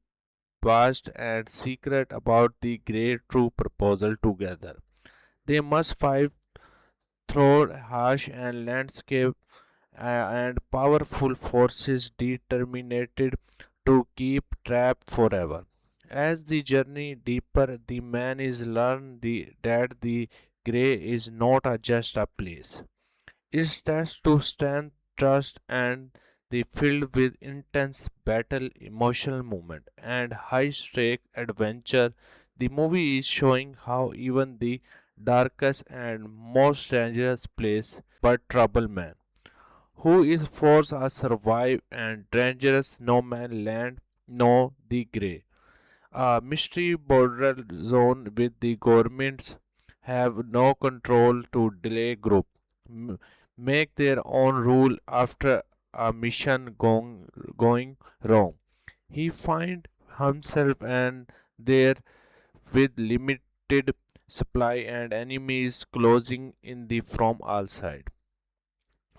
past and secret about the great true proposal together. They must fight through harsh and landscape and powerful forces determined to keep trapped forever. As the journey deeper, the man is learned that the grey is not just a place. It stands to stand, trust, and the filled with intense battle, emotional moment, and high-stake adventure. The movie is showing how even the darkest and most dangerous place, but trouble man, who is forced to survive and dangerous no man land, no the grey. A mystery border zone with the governments have no control to delay group make their own rule after a mission going wrong. He find himself and there with limited supply and enemies closing in the from all sides.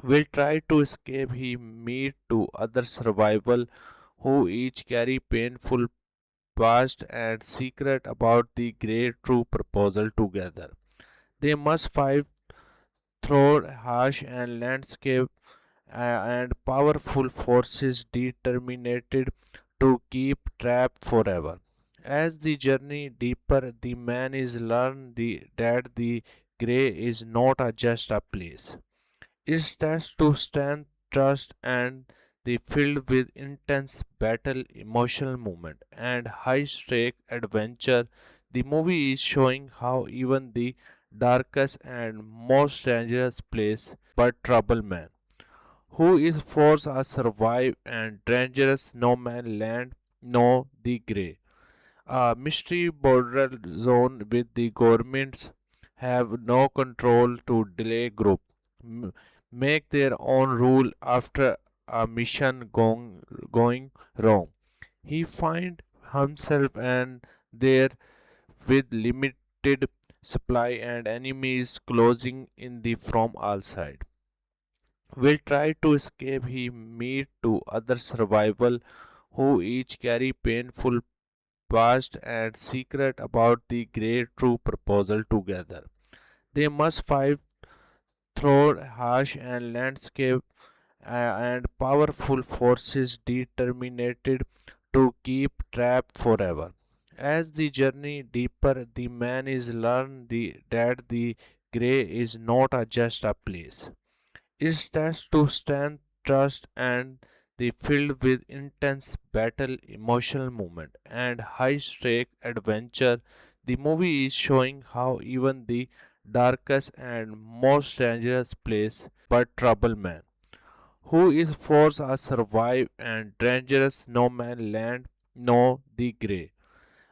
Will try to escape. He meet to other survival who each carry painful past and secret about the great true proposal together. They must fight through harsh and landscape and powerful forces determined to keep trapped forever. As the journey deeper, the man is learned that the grey is not just a place. It stands to stand, trust, and the filled with intense battle, emotional moment, and high-stake adventure. The movie is showing how even the darkest and most dangerous place, but trouble man, who is forced to survive and dangerous no man land, no the grey. A mystery border zone with the governments have no control to delay group make their own rule after a mission going wrong. He find himself and there with limited supply and enemies closing in the from all sides. will try to escape. He meet to other survival who each carry painful past and secret about the great true proposal together. They must fight through harsh and landscape and powerful forces determined to keep trapped forever. As the journey deeper, the man is learned that the grey is not just a place. It tests to stand, trust, and the filled with intense battle, emotional movement, and high-stake adventure. The movie is showing how even the darkest and most dangerous place, but trouble man, who is forced to survive and dangerous no man land, no the grey.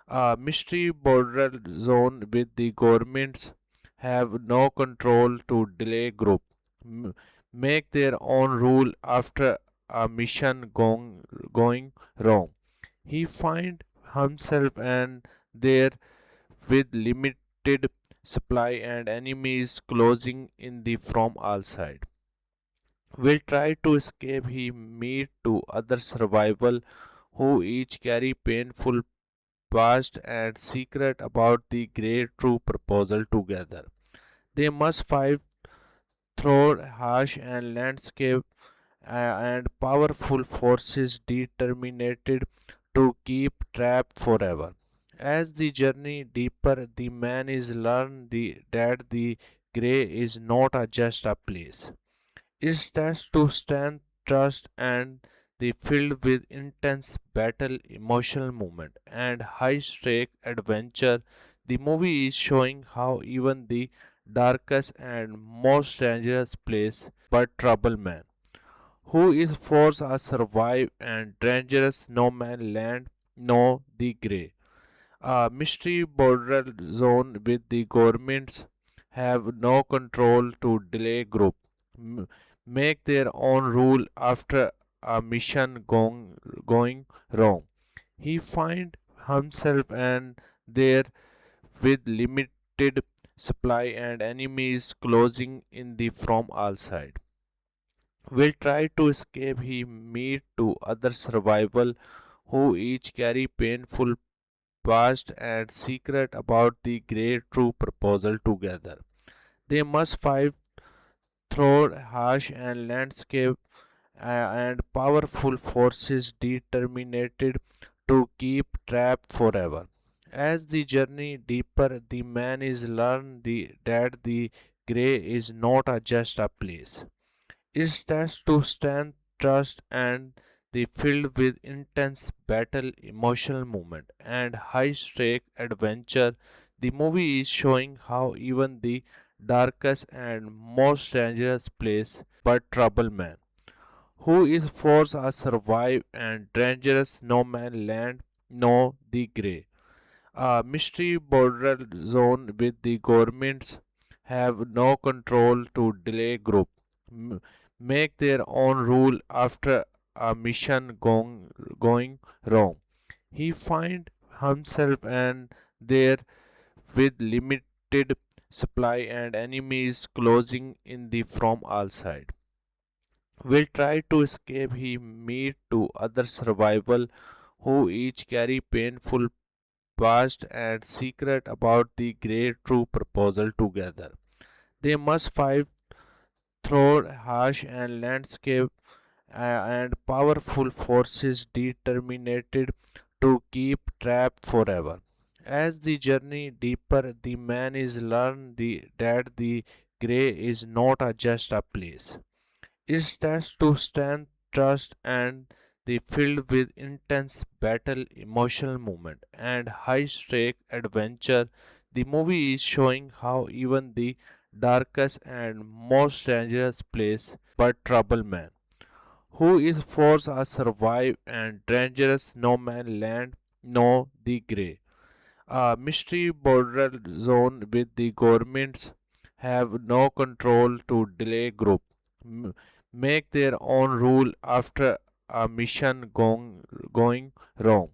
A mystery border zone with the governments have no control to delay group make their own rule after a mission going wrong. He find himself and there with limited supply and enemies closing in the from all sides. Will try to escape. He meet to other survival who each carry painful past and secret about the great true proposal together. They must fight through harsh and landscape and powerful forces determined to keep trapped forever. As the journey deeper, the man is learned that the grey is not just a place. It stands to stand, trust, and the filled with intense battle, emotional movement, and high-stake adventure. The movie is showing how even the darkest and most dangerous place, but trouble man, who is forced to survive and dangerous no man land, no the grey. A mystery border zone with the governments have no control to delay group make their own rule after a mission going wrong. He find himself and there with limited supply and enemies closing in the from all sides. Will try to escape. He meet to other survival who each carry painful past and secret about the great true proposal together. They must fight through harsh and landscape and powerful forces determined to keep trapped forever. As the journey deeper, the man is learned that the grey is not just a place. It stands to stand, trust, and the filled with intense battle, emotional movement, and high-stake adventure. The movie is showing how even the darkest and most dangerous place, but trouble man, who is forced to survive and dangerous no man land, no the grey. A mystery border zone with the governments have no control to delay group make their own rule after a mission going wrong. He find himself and there with limited supply and enemies closing in the from all sides. Will try to escape. He meet to other survival who each carry painful past and secret about the great true proposal together. They must fight through harsh and landscape and powerful forces determined to keep trapped forever. As the journey deeper, the man is learned that the grey is not just a place. It stands to stand, trust, and the filled with intense battle, emotional movement, and high-stake adventure. The movie is showing how even the darkest and most dangerous place, but trouble man, who is forced to survive and dangerous no man land, no the grey. A mystery border zone with the governments have no control to delay group make their own rule after a mission going wrong.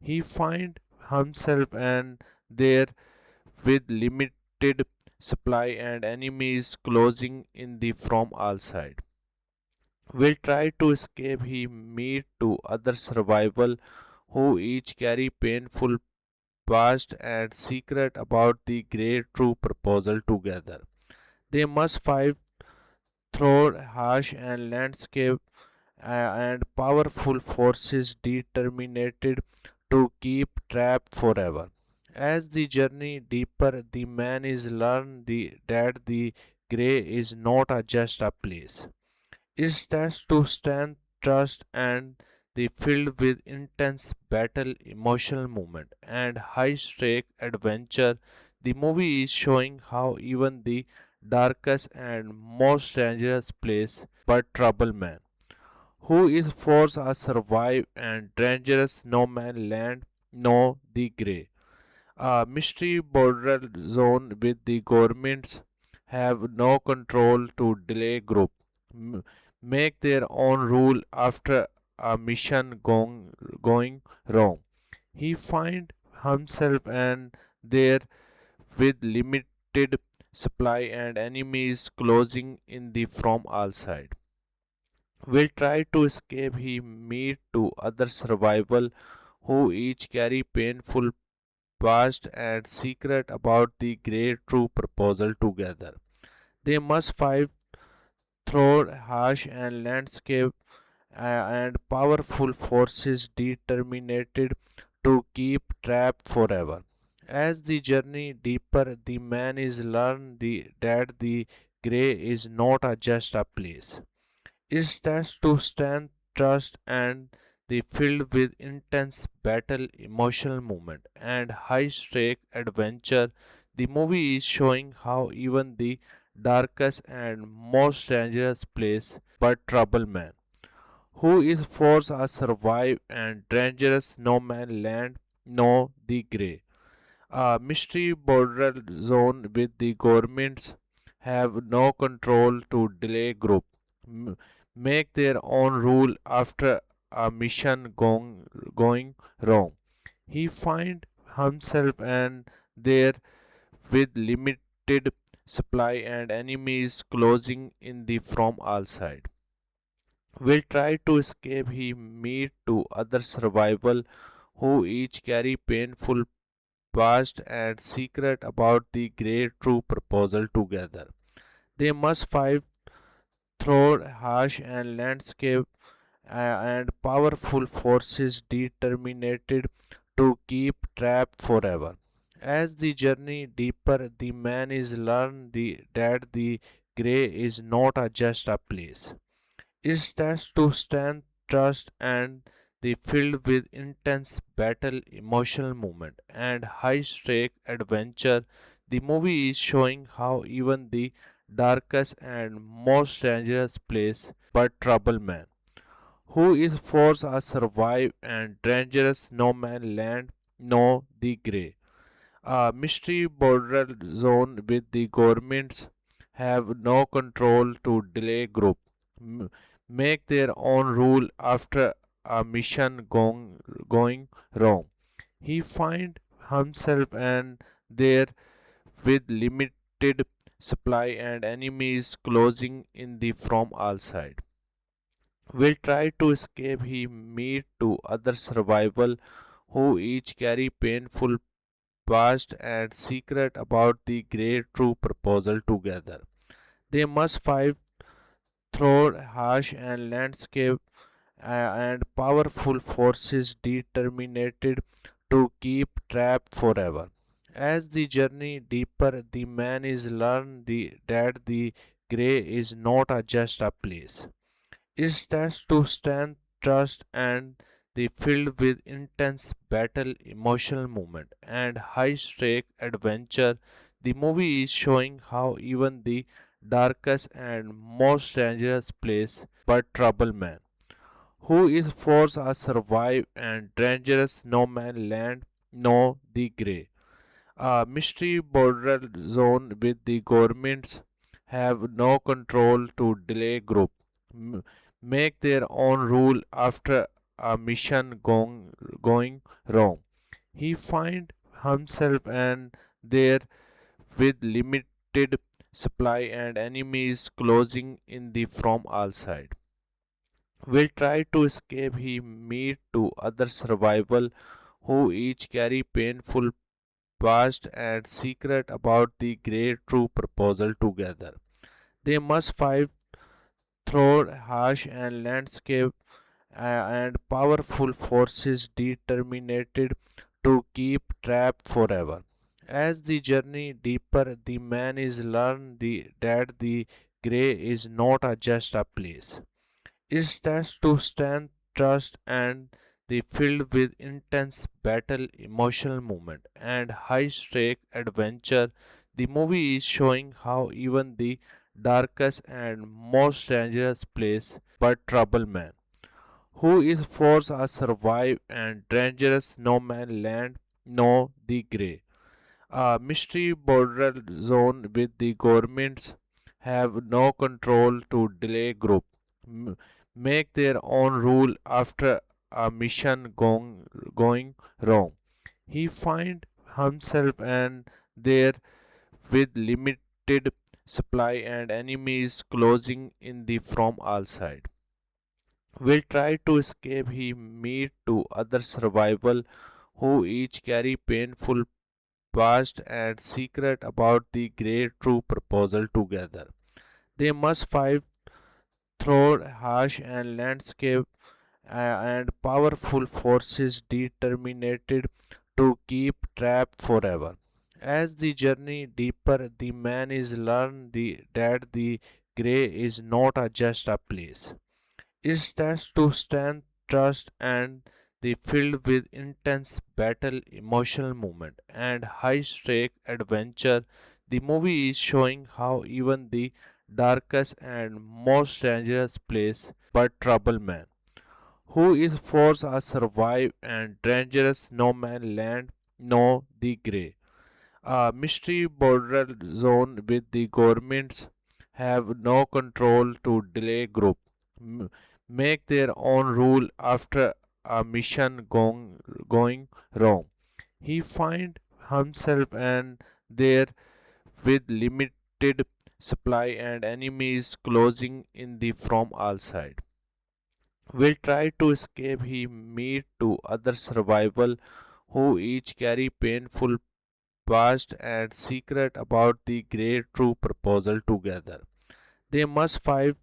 He find himself and there with limited supply and enemies closing in the from all sides. will try to escape. He meet to other survival who each carry painful past and secret about the great true proposal together. They must fight through harsh and landscape and powerful forces determined to keep trapped forever. As the journey deeper, the man is learned that the grey is not just a place. It stands to stand, trust, and the filled with intense battle, emotional movement, and high-stake adventure. The movie is showing how even the darkest and most dangerous place, but trouble man, who is forced to survive and dangerous no man land, no the grey. A mystery border zone with the governments have no control to delay group make their own rule after a mission going wrong. He find himself and there with limited supply and enemies closing in the from all sides. Will try to escape. He meet to other survival who each carry painful past and secret about the great true proposal together. They must fight through harsh and landscape and powerful forces determined to keep trapped forever. As the journey deeper, the man is learned that the grey is not just a place. It stands to stand, trust, and the filled with intense battle, emotional movement, and high-stake adventure. The movie is showing how even the darkest and most dangerous place, but trouble man, who is forced to survive and dangerous no man land, no the grey. A mystery border zone with the governments have no control to delay group make their own rule after a mission going wrong. He find himself and there with limited supply and enemies closing in the from all sides. Will try to escape. He meet to other survival who each carry painful past and secret about the great true proposal together. They must fight through harsh and landscape and powerful forces determined to keep trapped forever. As the journey deeper, the man is learned that the grey is not just a place. It stands to stand, trust, and the filled with intense battle, emotional movement, and high-stake adventure. The movie is showing how even the darkest and most dangerous place, but trouble man, who is forced to survive and dangerous no man land, no the grey. A mystery border zone with the governments have no control to delay group make their own rule after a mission going wrong. He find himself and there with limited supply and enemies closing in the from all sides. Will try to escape. He meet to other survival who each carry painful past and secret about the great true proposal together. They must fight through harsh and landscape and powerful forces determined to keep trapped forever. As the journey deeper, the man is learned that the grey is not just a place. It stands to stand, trust, and the filled with intense battle, emotional movement, and high-stake adventure. The movie is showing how even the darkest and most dangerous place, but trouble man, who is forced to survive and dangerous no man land, no the grey. A mystery border zone with the governments have no control to delay group make their own rule after a mission going wrong. He find himself and there with limited supply and enemies closing in the from all sides. will try to escape. He meet to other survival who each carry painful past and secret about the great true proposal together. They must fight through harsh and landscape and powerful forces determined to keep trapped forever. As the journey deeper, the man is learned that the grey is not just a place. It stands to stand, trust, and the filled with intense battle, emotional movement, and high-stake adventure. The movie is showing how even the darkest and most dangerous place, but trouble man, who is forced to survive and dangerous no man land, no the grey. A mystery border zone with the governments have no control to delay group make their own rule after a mission going wrong. He find himself and there with limited supply and enemies closing in the from all sides. Will try to escape. He meet to other survival who each carry painful past and secret about the great true proposal together. They must fight through harsh and landscape and powerful forces determined to keep trapped forever. As the journey deeper, the man is learned that the grey is not just a place. It stands to stand, trust, and the filled with intense battle, emotional movement, and high-stake adventure. The movie is showing how even the darkest and most dangerous place, but trouble man, who is forced to survive and dangerous no man land, no the grey. A mystery border zone with the governments have no control to delay group make their own rule after a mission going wrong. He find himself and there with limited supply and enemies closing in the from all sides. Will try to escape. He meet to other survival who each carry painful past and secret about the great true proposal together. They must fight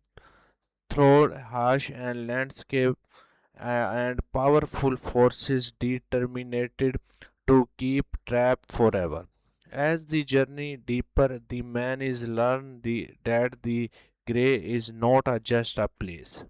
through harsh and landscape and powerful forces determined to keep trapped forever. As the journey deeper, the man is learned that the grey is not just a place.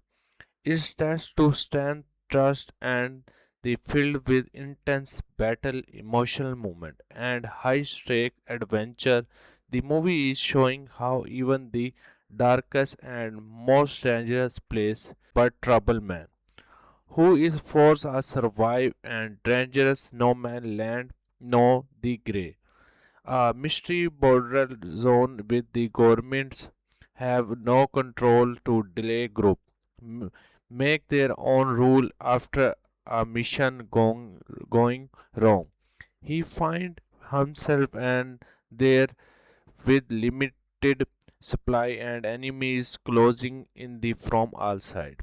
It stands to stand, trust, and the filled with intense battle, emotional movement, and high-stake adventure. The movie is showing how even the darkest and most dangerous place, but trouble man, who is forced to survive and dangerous no man land, no the grey. A mystery border zone with the governments have no control to delay group make their own rule after a mission going wrong. He find himself and there with limited supply and enemies closing in the from all sides.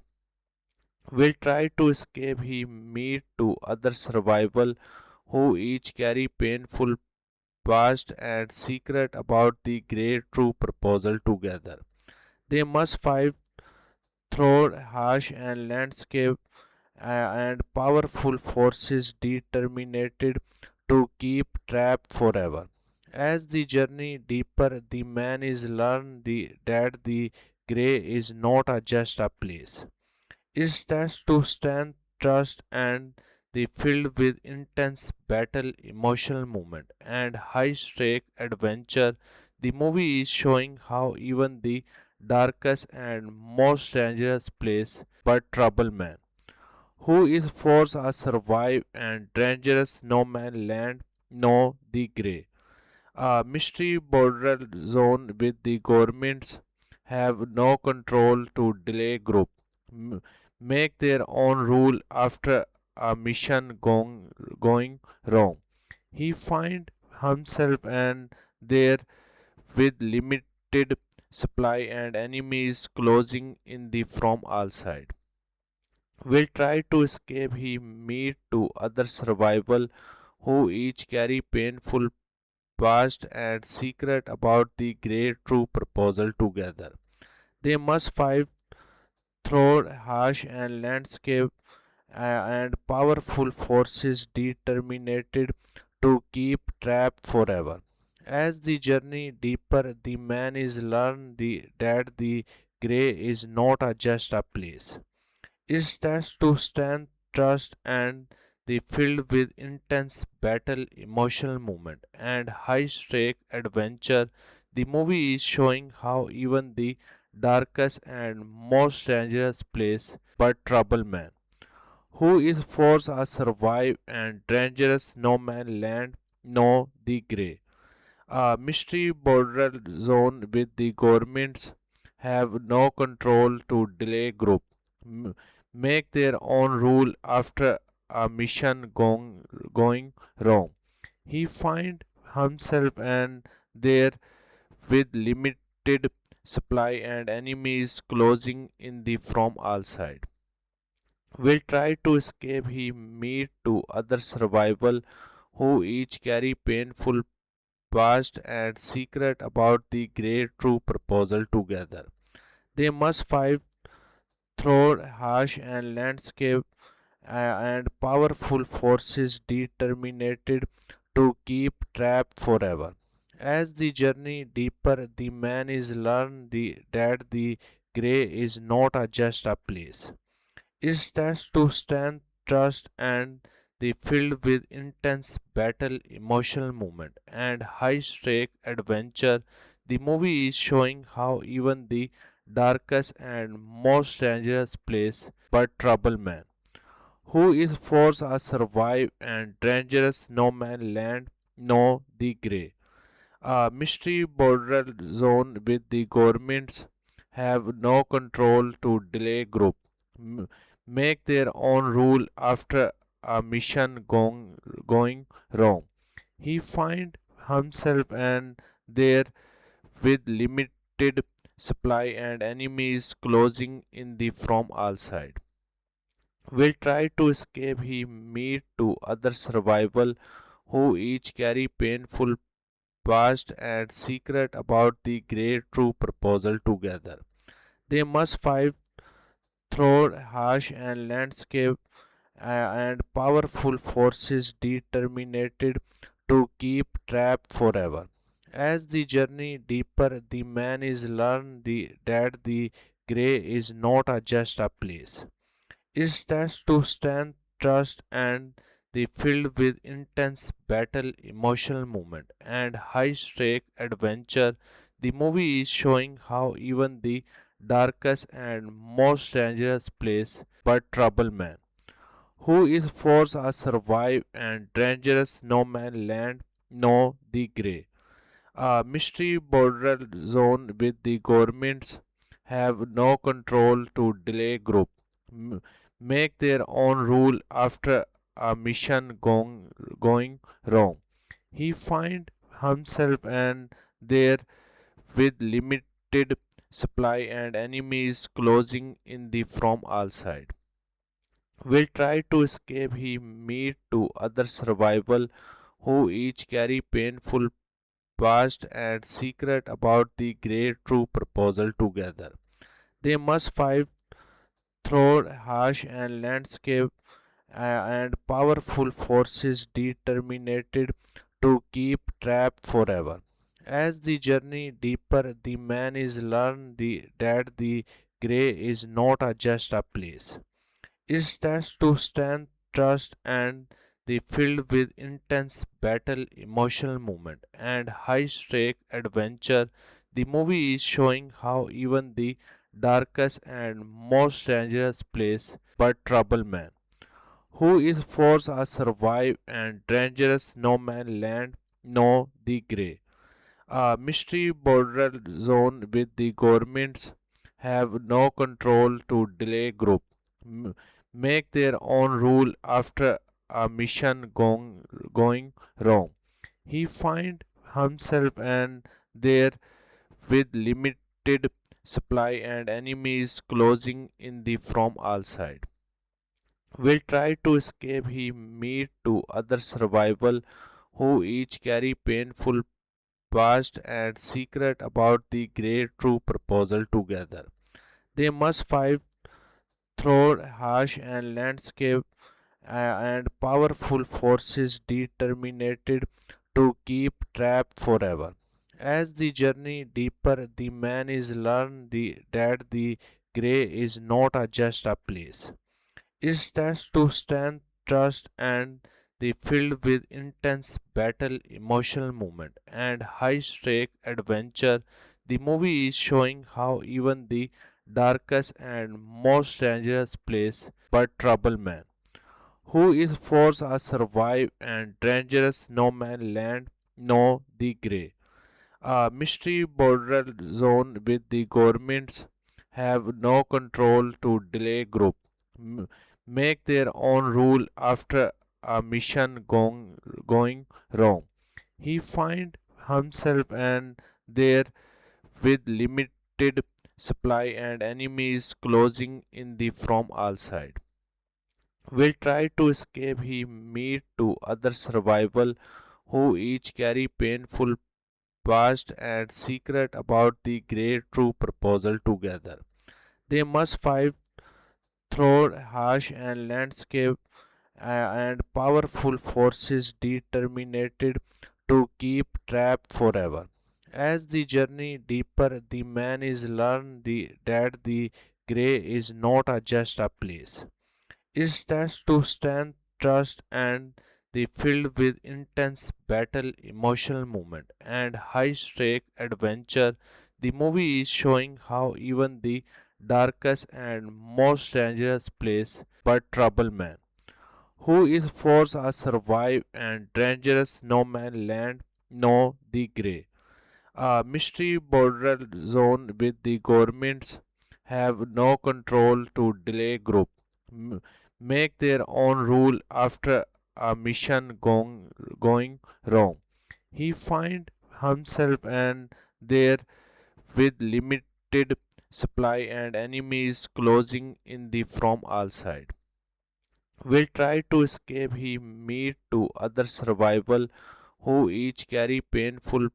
Will try to escape. He meet to other survival who each carry painful past and secret about the great true proposal together. They must fight through harsh and landscape and powerful forces determined to keep trapped forever. As the journey deeper, the man is learned that the grey is not just a place. It stands to stand, trust, and the filled with intense battle, emotional movement, and high-stake adventure. The movie is showing how even the darkest and most dangerous place, but trouble man, who is forced to survive and dangerous no man land, no the grey. A mystery border zone with the governments have no control to delay group make their own rule after a mission going wrong. He find himself and there with limited supply and enemies closing in the from all sides. will try to escape. He meet to other survival who each carry painful past and secret about the great true proposal together. They must fight through harsh and landscape and powerful forces determined to keep trap forever. As the journey deeper, the man is learned that the grey is not just a place. It tests to stand, trust, and the filled with intense battle, emotional movement, and high-stake adventure. The movie is showing how even the darkest and most dangerous place, but trouble man, who is forced to survive and dangerous no man land, no the grey. A mystery border zone with the governments have no control to delay group make their own rule after a mission going wrong. He find himself and there with limited supply and enemies closing in the from all sides. Will try to escape. He meet to other survival who each carry painful past and secret about the great true proposal together. They must fight through harsh and landscape and powerful forces determined to keep trap forever. As the journey deeper, the man is that the grey is not just a place. It stands to stand, trust, and the filled with intense battle, emotional movement, and high-stake adventure. The movie is showing how even the darkest and most dangerous place, but trouble man, who is forced to survive and dangerous no man land, no the grey. A mystery border zone with the governments have no control to delay group make their own rule after a mission going wrong. He find himself and there with limited supply and enemies closing in the from all sides. Will try to escape. He meet to other survival who each carry painful past and secret about the great true proposal together. They must fight through harsh and landscape and powerful forces determined to keep trap forever. As the journey deeper, the man is learned that the grey is not just a place. It stands to stand, trust, and the filled with intense battle, emotional movement, and high-stake adventure. The movie is showing how even the darkest and most dangerous place, but trouble man, who is forced to survive and dangerous no man land, no the grey. A mystery border zone with the governments have no control to delay group make their own rule after a mission going wrong. He find himself and there with limited supply and enemies closing in the from all sides. Will try to escape. He meet to other survival who each carry painful past and secret about the great true proposal together. They must fight through harsh and landscape and powerful forces determined to keep trap forever. As the journey deeper, the man is learned that the grey is not just a place. It stands to stand, trust, and the filled with intense battle, emotional movement, and high-stake adventure. The movie is showing how even the darkest and most dangerous place, but trouble man, who is forced to survive and dangerous no man land, no the grey. A mystery border zone with the governments have no control to delay group make their own rule after a mission going wrong. He find himself and there with limited supply and enemies closing in the from all sides. will try to escape. He meet to other survival who each carry painful past and secret about the great true proposal together. They must fight through harsh and landscape and powerful forces determined to keep trapped forever. As the journey deeper, the man is learned that the grey is not just a place. It tests to stand, trust, and the filled with intense battle, emotional movement, and high-stake adventure. The movie is showing how even the darkest and most dangerous place, but trouble man, who is forced to survive and dangerous no man land, no the grey. A mystery border zone with the governments have no control to delay group make their own rule after a mission going wrong. He find himself and there with limited supply and enemies closing in the from all sides. Will try to escape. He meet to other survival who each carry painful past and secret about the great true proposal together. They must fight through harsh and landscape and powerful forces determined to keep trapped forever. As the journey deeper, the man is learned that the grey is not just a place. It starts to stand, trust, and the filled with intense battle, emotional movement, and high-stake adventure. The movie is showing how even the darkest and most dangerous place, but trouble man, who is forced to survive and dangerous no man land, no the grey. A mystery border zone with the governments have no control to delay group make their own rule after a mission going wrong. He find himself and there with limited supply and enemies closing in the from all sides. Will try to escape. He meet to other survival who each carry painful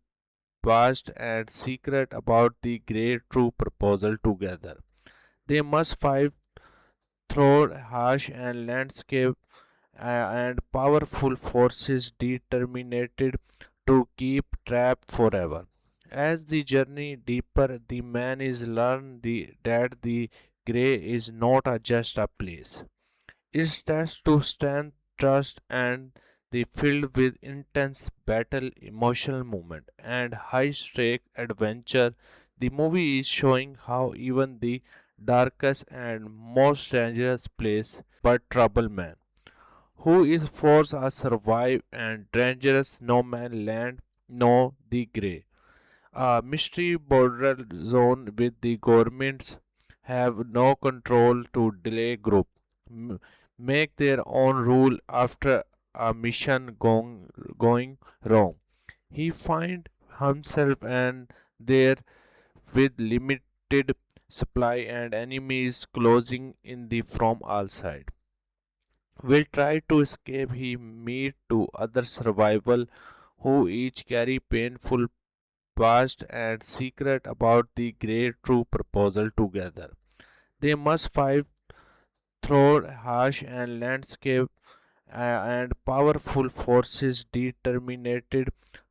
past and secret about the great true proposal together. They must fight through harsh and landscape and powerful forces determined to keep trapped forever. As the journey deeper, the man is learned that the grey is not just a place. It starts to stand, trust, and the filled with intense battle, emotional movement, and high-stake adventure. The movie is showing how even the darkest and most dangerous place, but trouble man, who is forced to survive and dangerous no man land, no the grey. A mystery border zone with the governments have no control to delay group make their own rule after a mission going wrong. He find himself and there with limited supply and enemies closing in the from all sides. Will try to escape. He meet to other survival who each carry painful past and secret about the great true proposal together. They must fight through harsh and landscape and powerful forces determined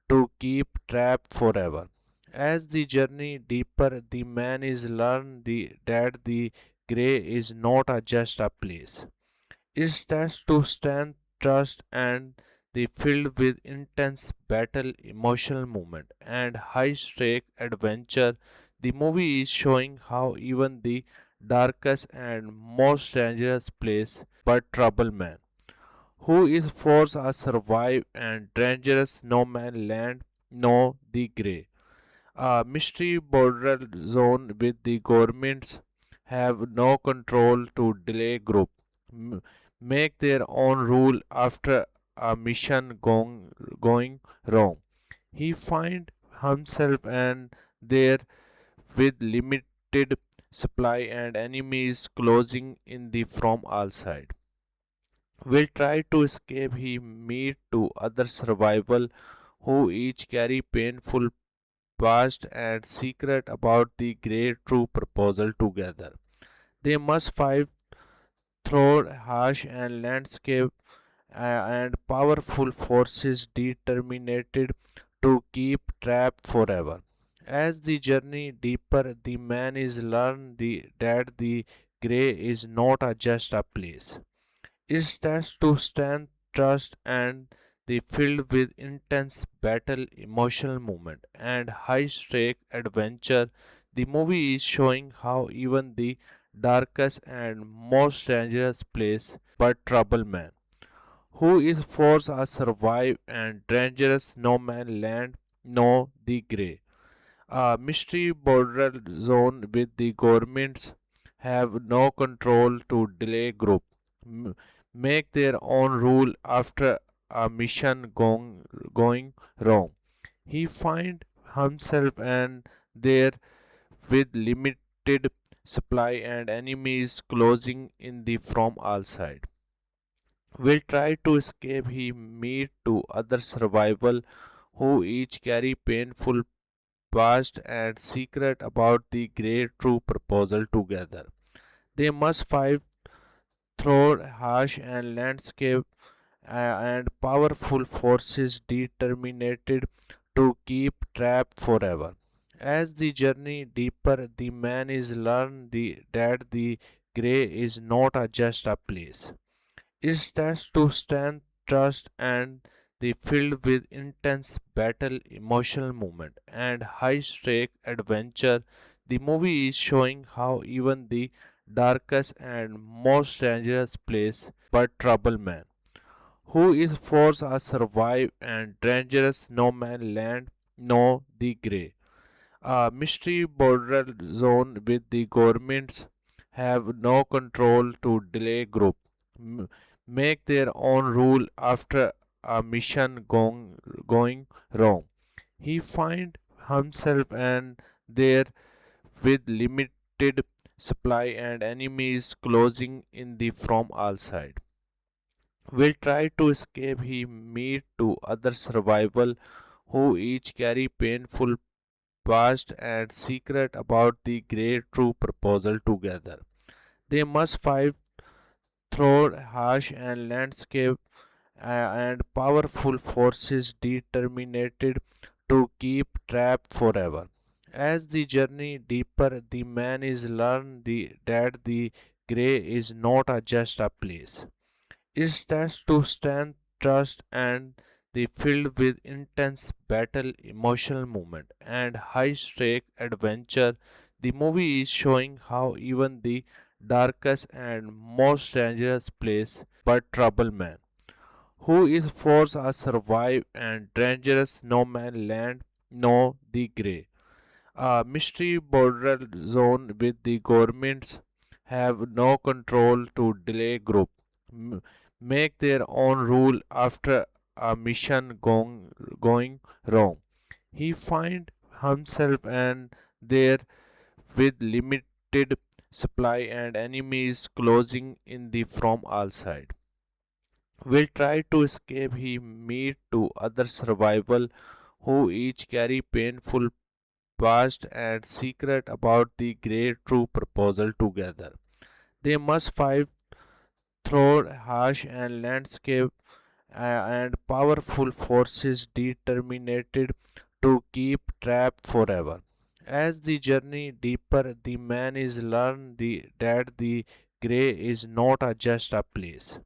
to keep trapped forever. As the journey deeper, the man is learned that the grey is not just a place. It starts to stand, trust, and the filled with intense battle, emotional movement, and high-stake adventure. The movie is showing how even the darkest and most dangerous place, but trouble man, who is forced to survive and dangerous no man land, no the grey. A mystery border zone with the governments have no control to delay group make their own rule after a mission going wrong. He find himself and there with limited supply and enemies closing in the from all sides. will try to escape. He meet to other survival who each carry painful past and secret about the great true proposal together. They must fight through harsh and landscape and powerful forces determined to keep trapped forever. As the journey deeper, the man is learned that the grey is not just a place. It stands to stand, trust, and the filled with intense battle, emotional movement, and high-stake adventure. The movie is showing how even the darkest and most dangerous place, but trouble man, who is forced to survive and dangerous no man land, no the grey. A mystery border zone with the governments have no control to delay group make their own rule after a mission going wrong. He find himself and there with limited supply and enemies closing in the from all sides. Will try to escape. He meet to other survival who each carry painful past and secret about the great true proposal together. They must fight through harsh and landscape and powerful forces determined to keep trapped forever. As the journey deeper, the man is learned that the grey is not just a place. It stands to stand, trust, and the filled with intense battle, emotional movement, and high-stake adventure. The movie is showing how even the darkest and most dangerous place, but trouble man, who is forced to survive and dangerous no man land, no the grey. A mystery border zone with the governments have no control to delay group make their own rule after a mission going wrong. He find himself and there with limited supply and enemies closing in the from all sides. Will try to escape. He meet to other survival who each carry painful past and secret about the great true proposal together. They must fight through harsh and landscape and powerful forces determined to keep trapped forever. As the journey deeper, the man is learned that the grey is not just a place. It stands to stand, trust, and the filled with intense battle, emotional movement, and high-stake adventure. The movie is showing how even the darkest and most dangerous place, but trouble man, who is forced to survive and dangerous no man land, no the grey. A mystery border zone with the governments have no control to delay group make their own rule after a mission going wrong. He find himself and there with limited supply and enemies closing in the from all sides. Will try to escape. He meet to other survival who each carry painful past and secret about the great true proposal together. They must fight through harsh and landscape and powerful forces determined to keep trapped forever. As the journey deeper, the man is learned that the grey is not just a place.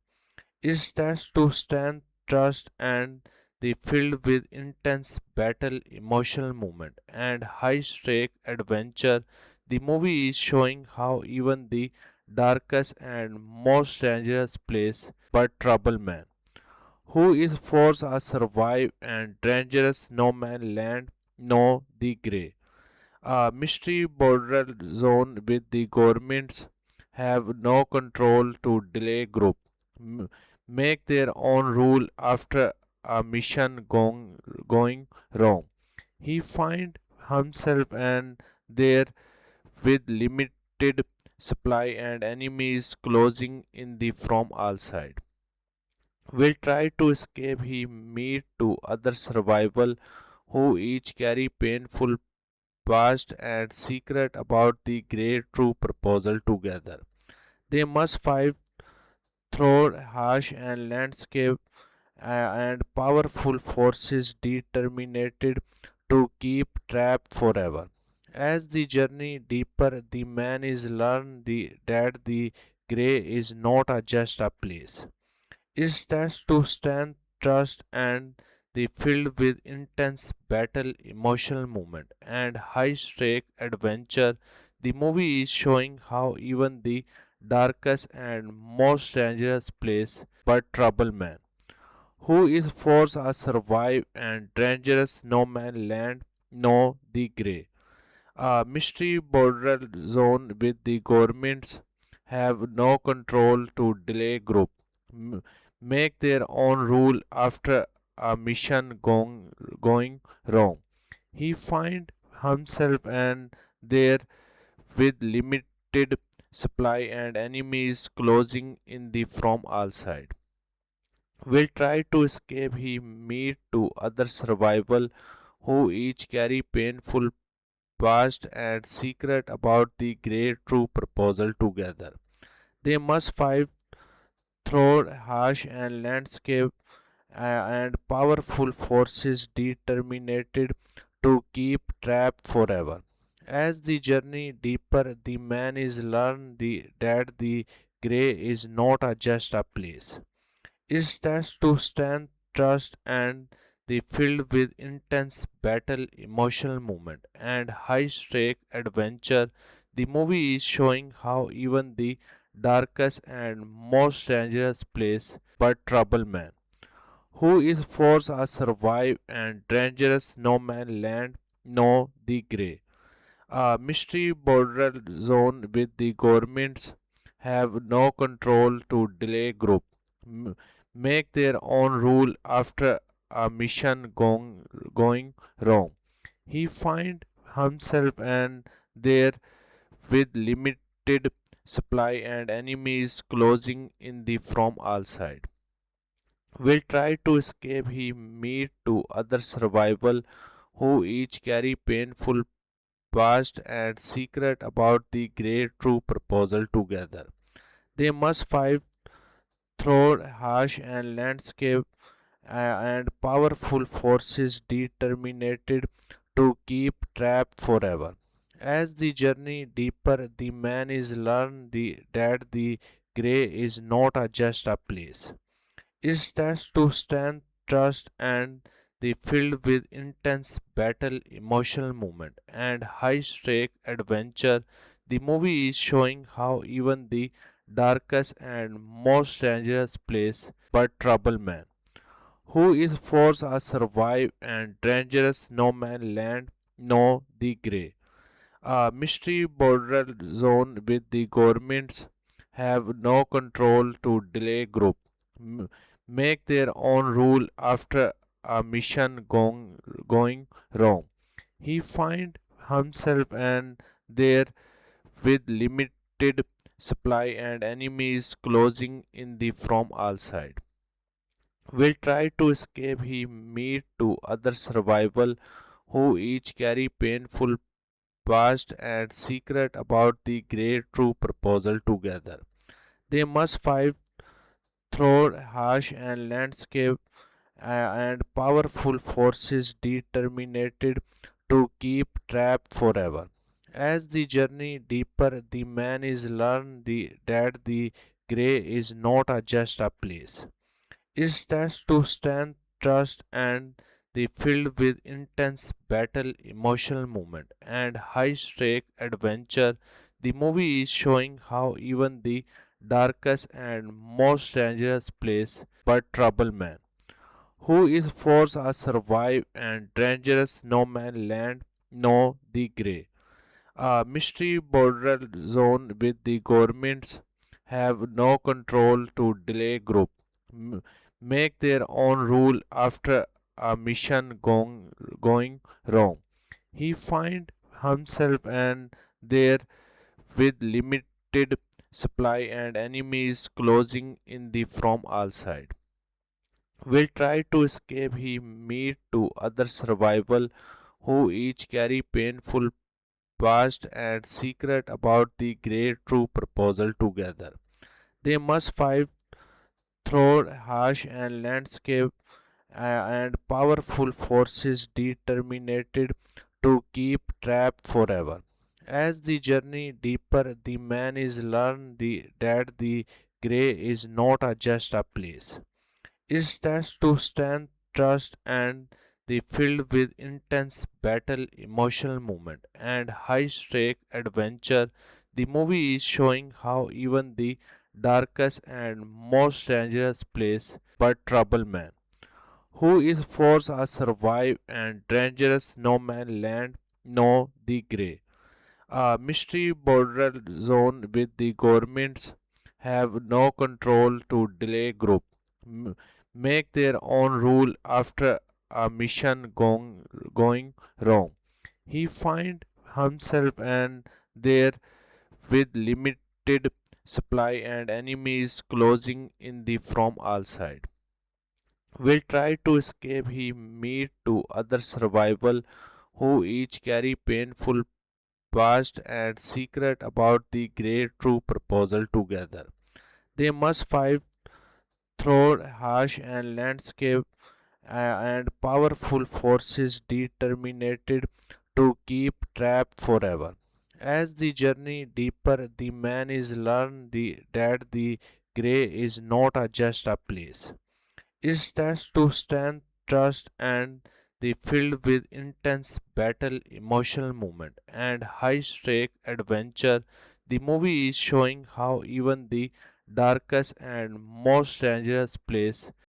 It stands to stand, trust, and the filled with intense battle, emotional movement, and high-stake adventure. The movie is showing how even the darkest and most dangerous place, but trouble man, who is forced to survive and dangerous no man land, no the grey. A mystery border zone with the governments have no control to delay group make their own rule after a mission going wrong. He find himself and there with limited supply and enemies closing in the from all sides. will try to escape. He meet to other survival who each carry painful past and secret about the great true proposal together. They must fight through harsh and landscape and powerful forces determined to keep trapped forever. As the journey deeper, the man is learned that the grey is not just a place. It tests to stand, trust, and the filled with intense battle, emotional moment, and high-stake adventure. The movie is showing how even the darkest and most dangerous place, but trouble man, who is forced to survive and dangerous no man land, no the grey. A mystery border zone with the governments have no control to delay group make their own rule after a mission going wrong. He find himself and there with limited supply and enemies closing in the from all sides. Will try to escape. He meet to other survival who each carry painful past and secret about the great true proposal together. They must fight through harsh and landscape and powerful forces determined to keep trapped forever. As the journey deeper, the man is that the grey is not just a place. It tests to stand, trust, and the filled with intense battle, emotional moment, and high-stake adventure. The movie is showing how even the darkest and most dangerous place, but trouble man, who is forced to survive and dangerous no man land, no the grey. A mystery border zone with the governments have no control to delay group make their own rule after a mission going wrong. He find himself and there with limited supply and enemies closing in the from all sides. Will try to escape. He meet to other survival who each carry painful past and secret about the great true proposal together. They must fight through harsh and landscape and powerful forces determined to keep trapped forever. As the journey deeper, the man is learned that the grey is not just a place. It tests to stand, trust, and the filled with intense battle, emotional moment, and high-stake adventure. The movie is showing how even the darkest and most dangerous place, but trouble man, who is forced to survive and dangerous no man land, no the grey. A mystery border zone with the governments have no control to delay group make their own rule after a mission going wrong. He find himself and there with limited supply and enemies closing in the from all sides. Will try to escape. He meet to other survival who each carry painful past and secret about the great true proposal together. They must fight through harsh and landscape and powerful forces determined to keep trapped forever. As the journey deeper, the man is learned that the grey is not just a place. It tests to stand, trust, and the filled with intense battle, emotional moment, and high-stake adventure. The movie is showing how even the darkest and most dangerous place, but trouble man, who is forced to survive and dangerous no man land, no the grey. A mystery border zone with the governments have no control to delay group make their own rule after a mission going wrong. He find himself and there with limited supply and enemies closing in the from all sides. will try to escape. He meet two other survival who each carry painful past and secret about the great true proposal together. They must fight through harsh and landscape and powerful forces determined to keep trapped forever. As the journey deeper, the man is learned that the grey is not just a place. It tests to strength, trust, and the filled with intense battle, emotional movement, and high-stake adventure. The movie is showing how even the darkest and most dangerous place but trouble man, who is forced to survive and dangerous no man land, know the grey. A mystery border zone with the governments have no control to delay group make their own rule after a mission going wrong. He find himself and there with limited supply and enemies closing in the from all sides. Will try to escape. He meet two other survival who each carry painful past and secret about the great true proposal together. They must fight through harsh and landscape and powerful forces determined to keep trapped forever. As the journey deeper, the man is learned that the grey is not just a place. It tests to strength, trust, and the filled with intense battle, emotional movement, and high-stake adventure. The movie is showing how even the darkest and most dangerous place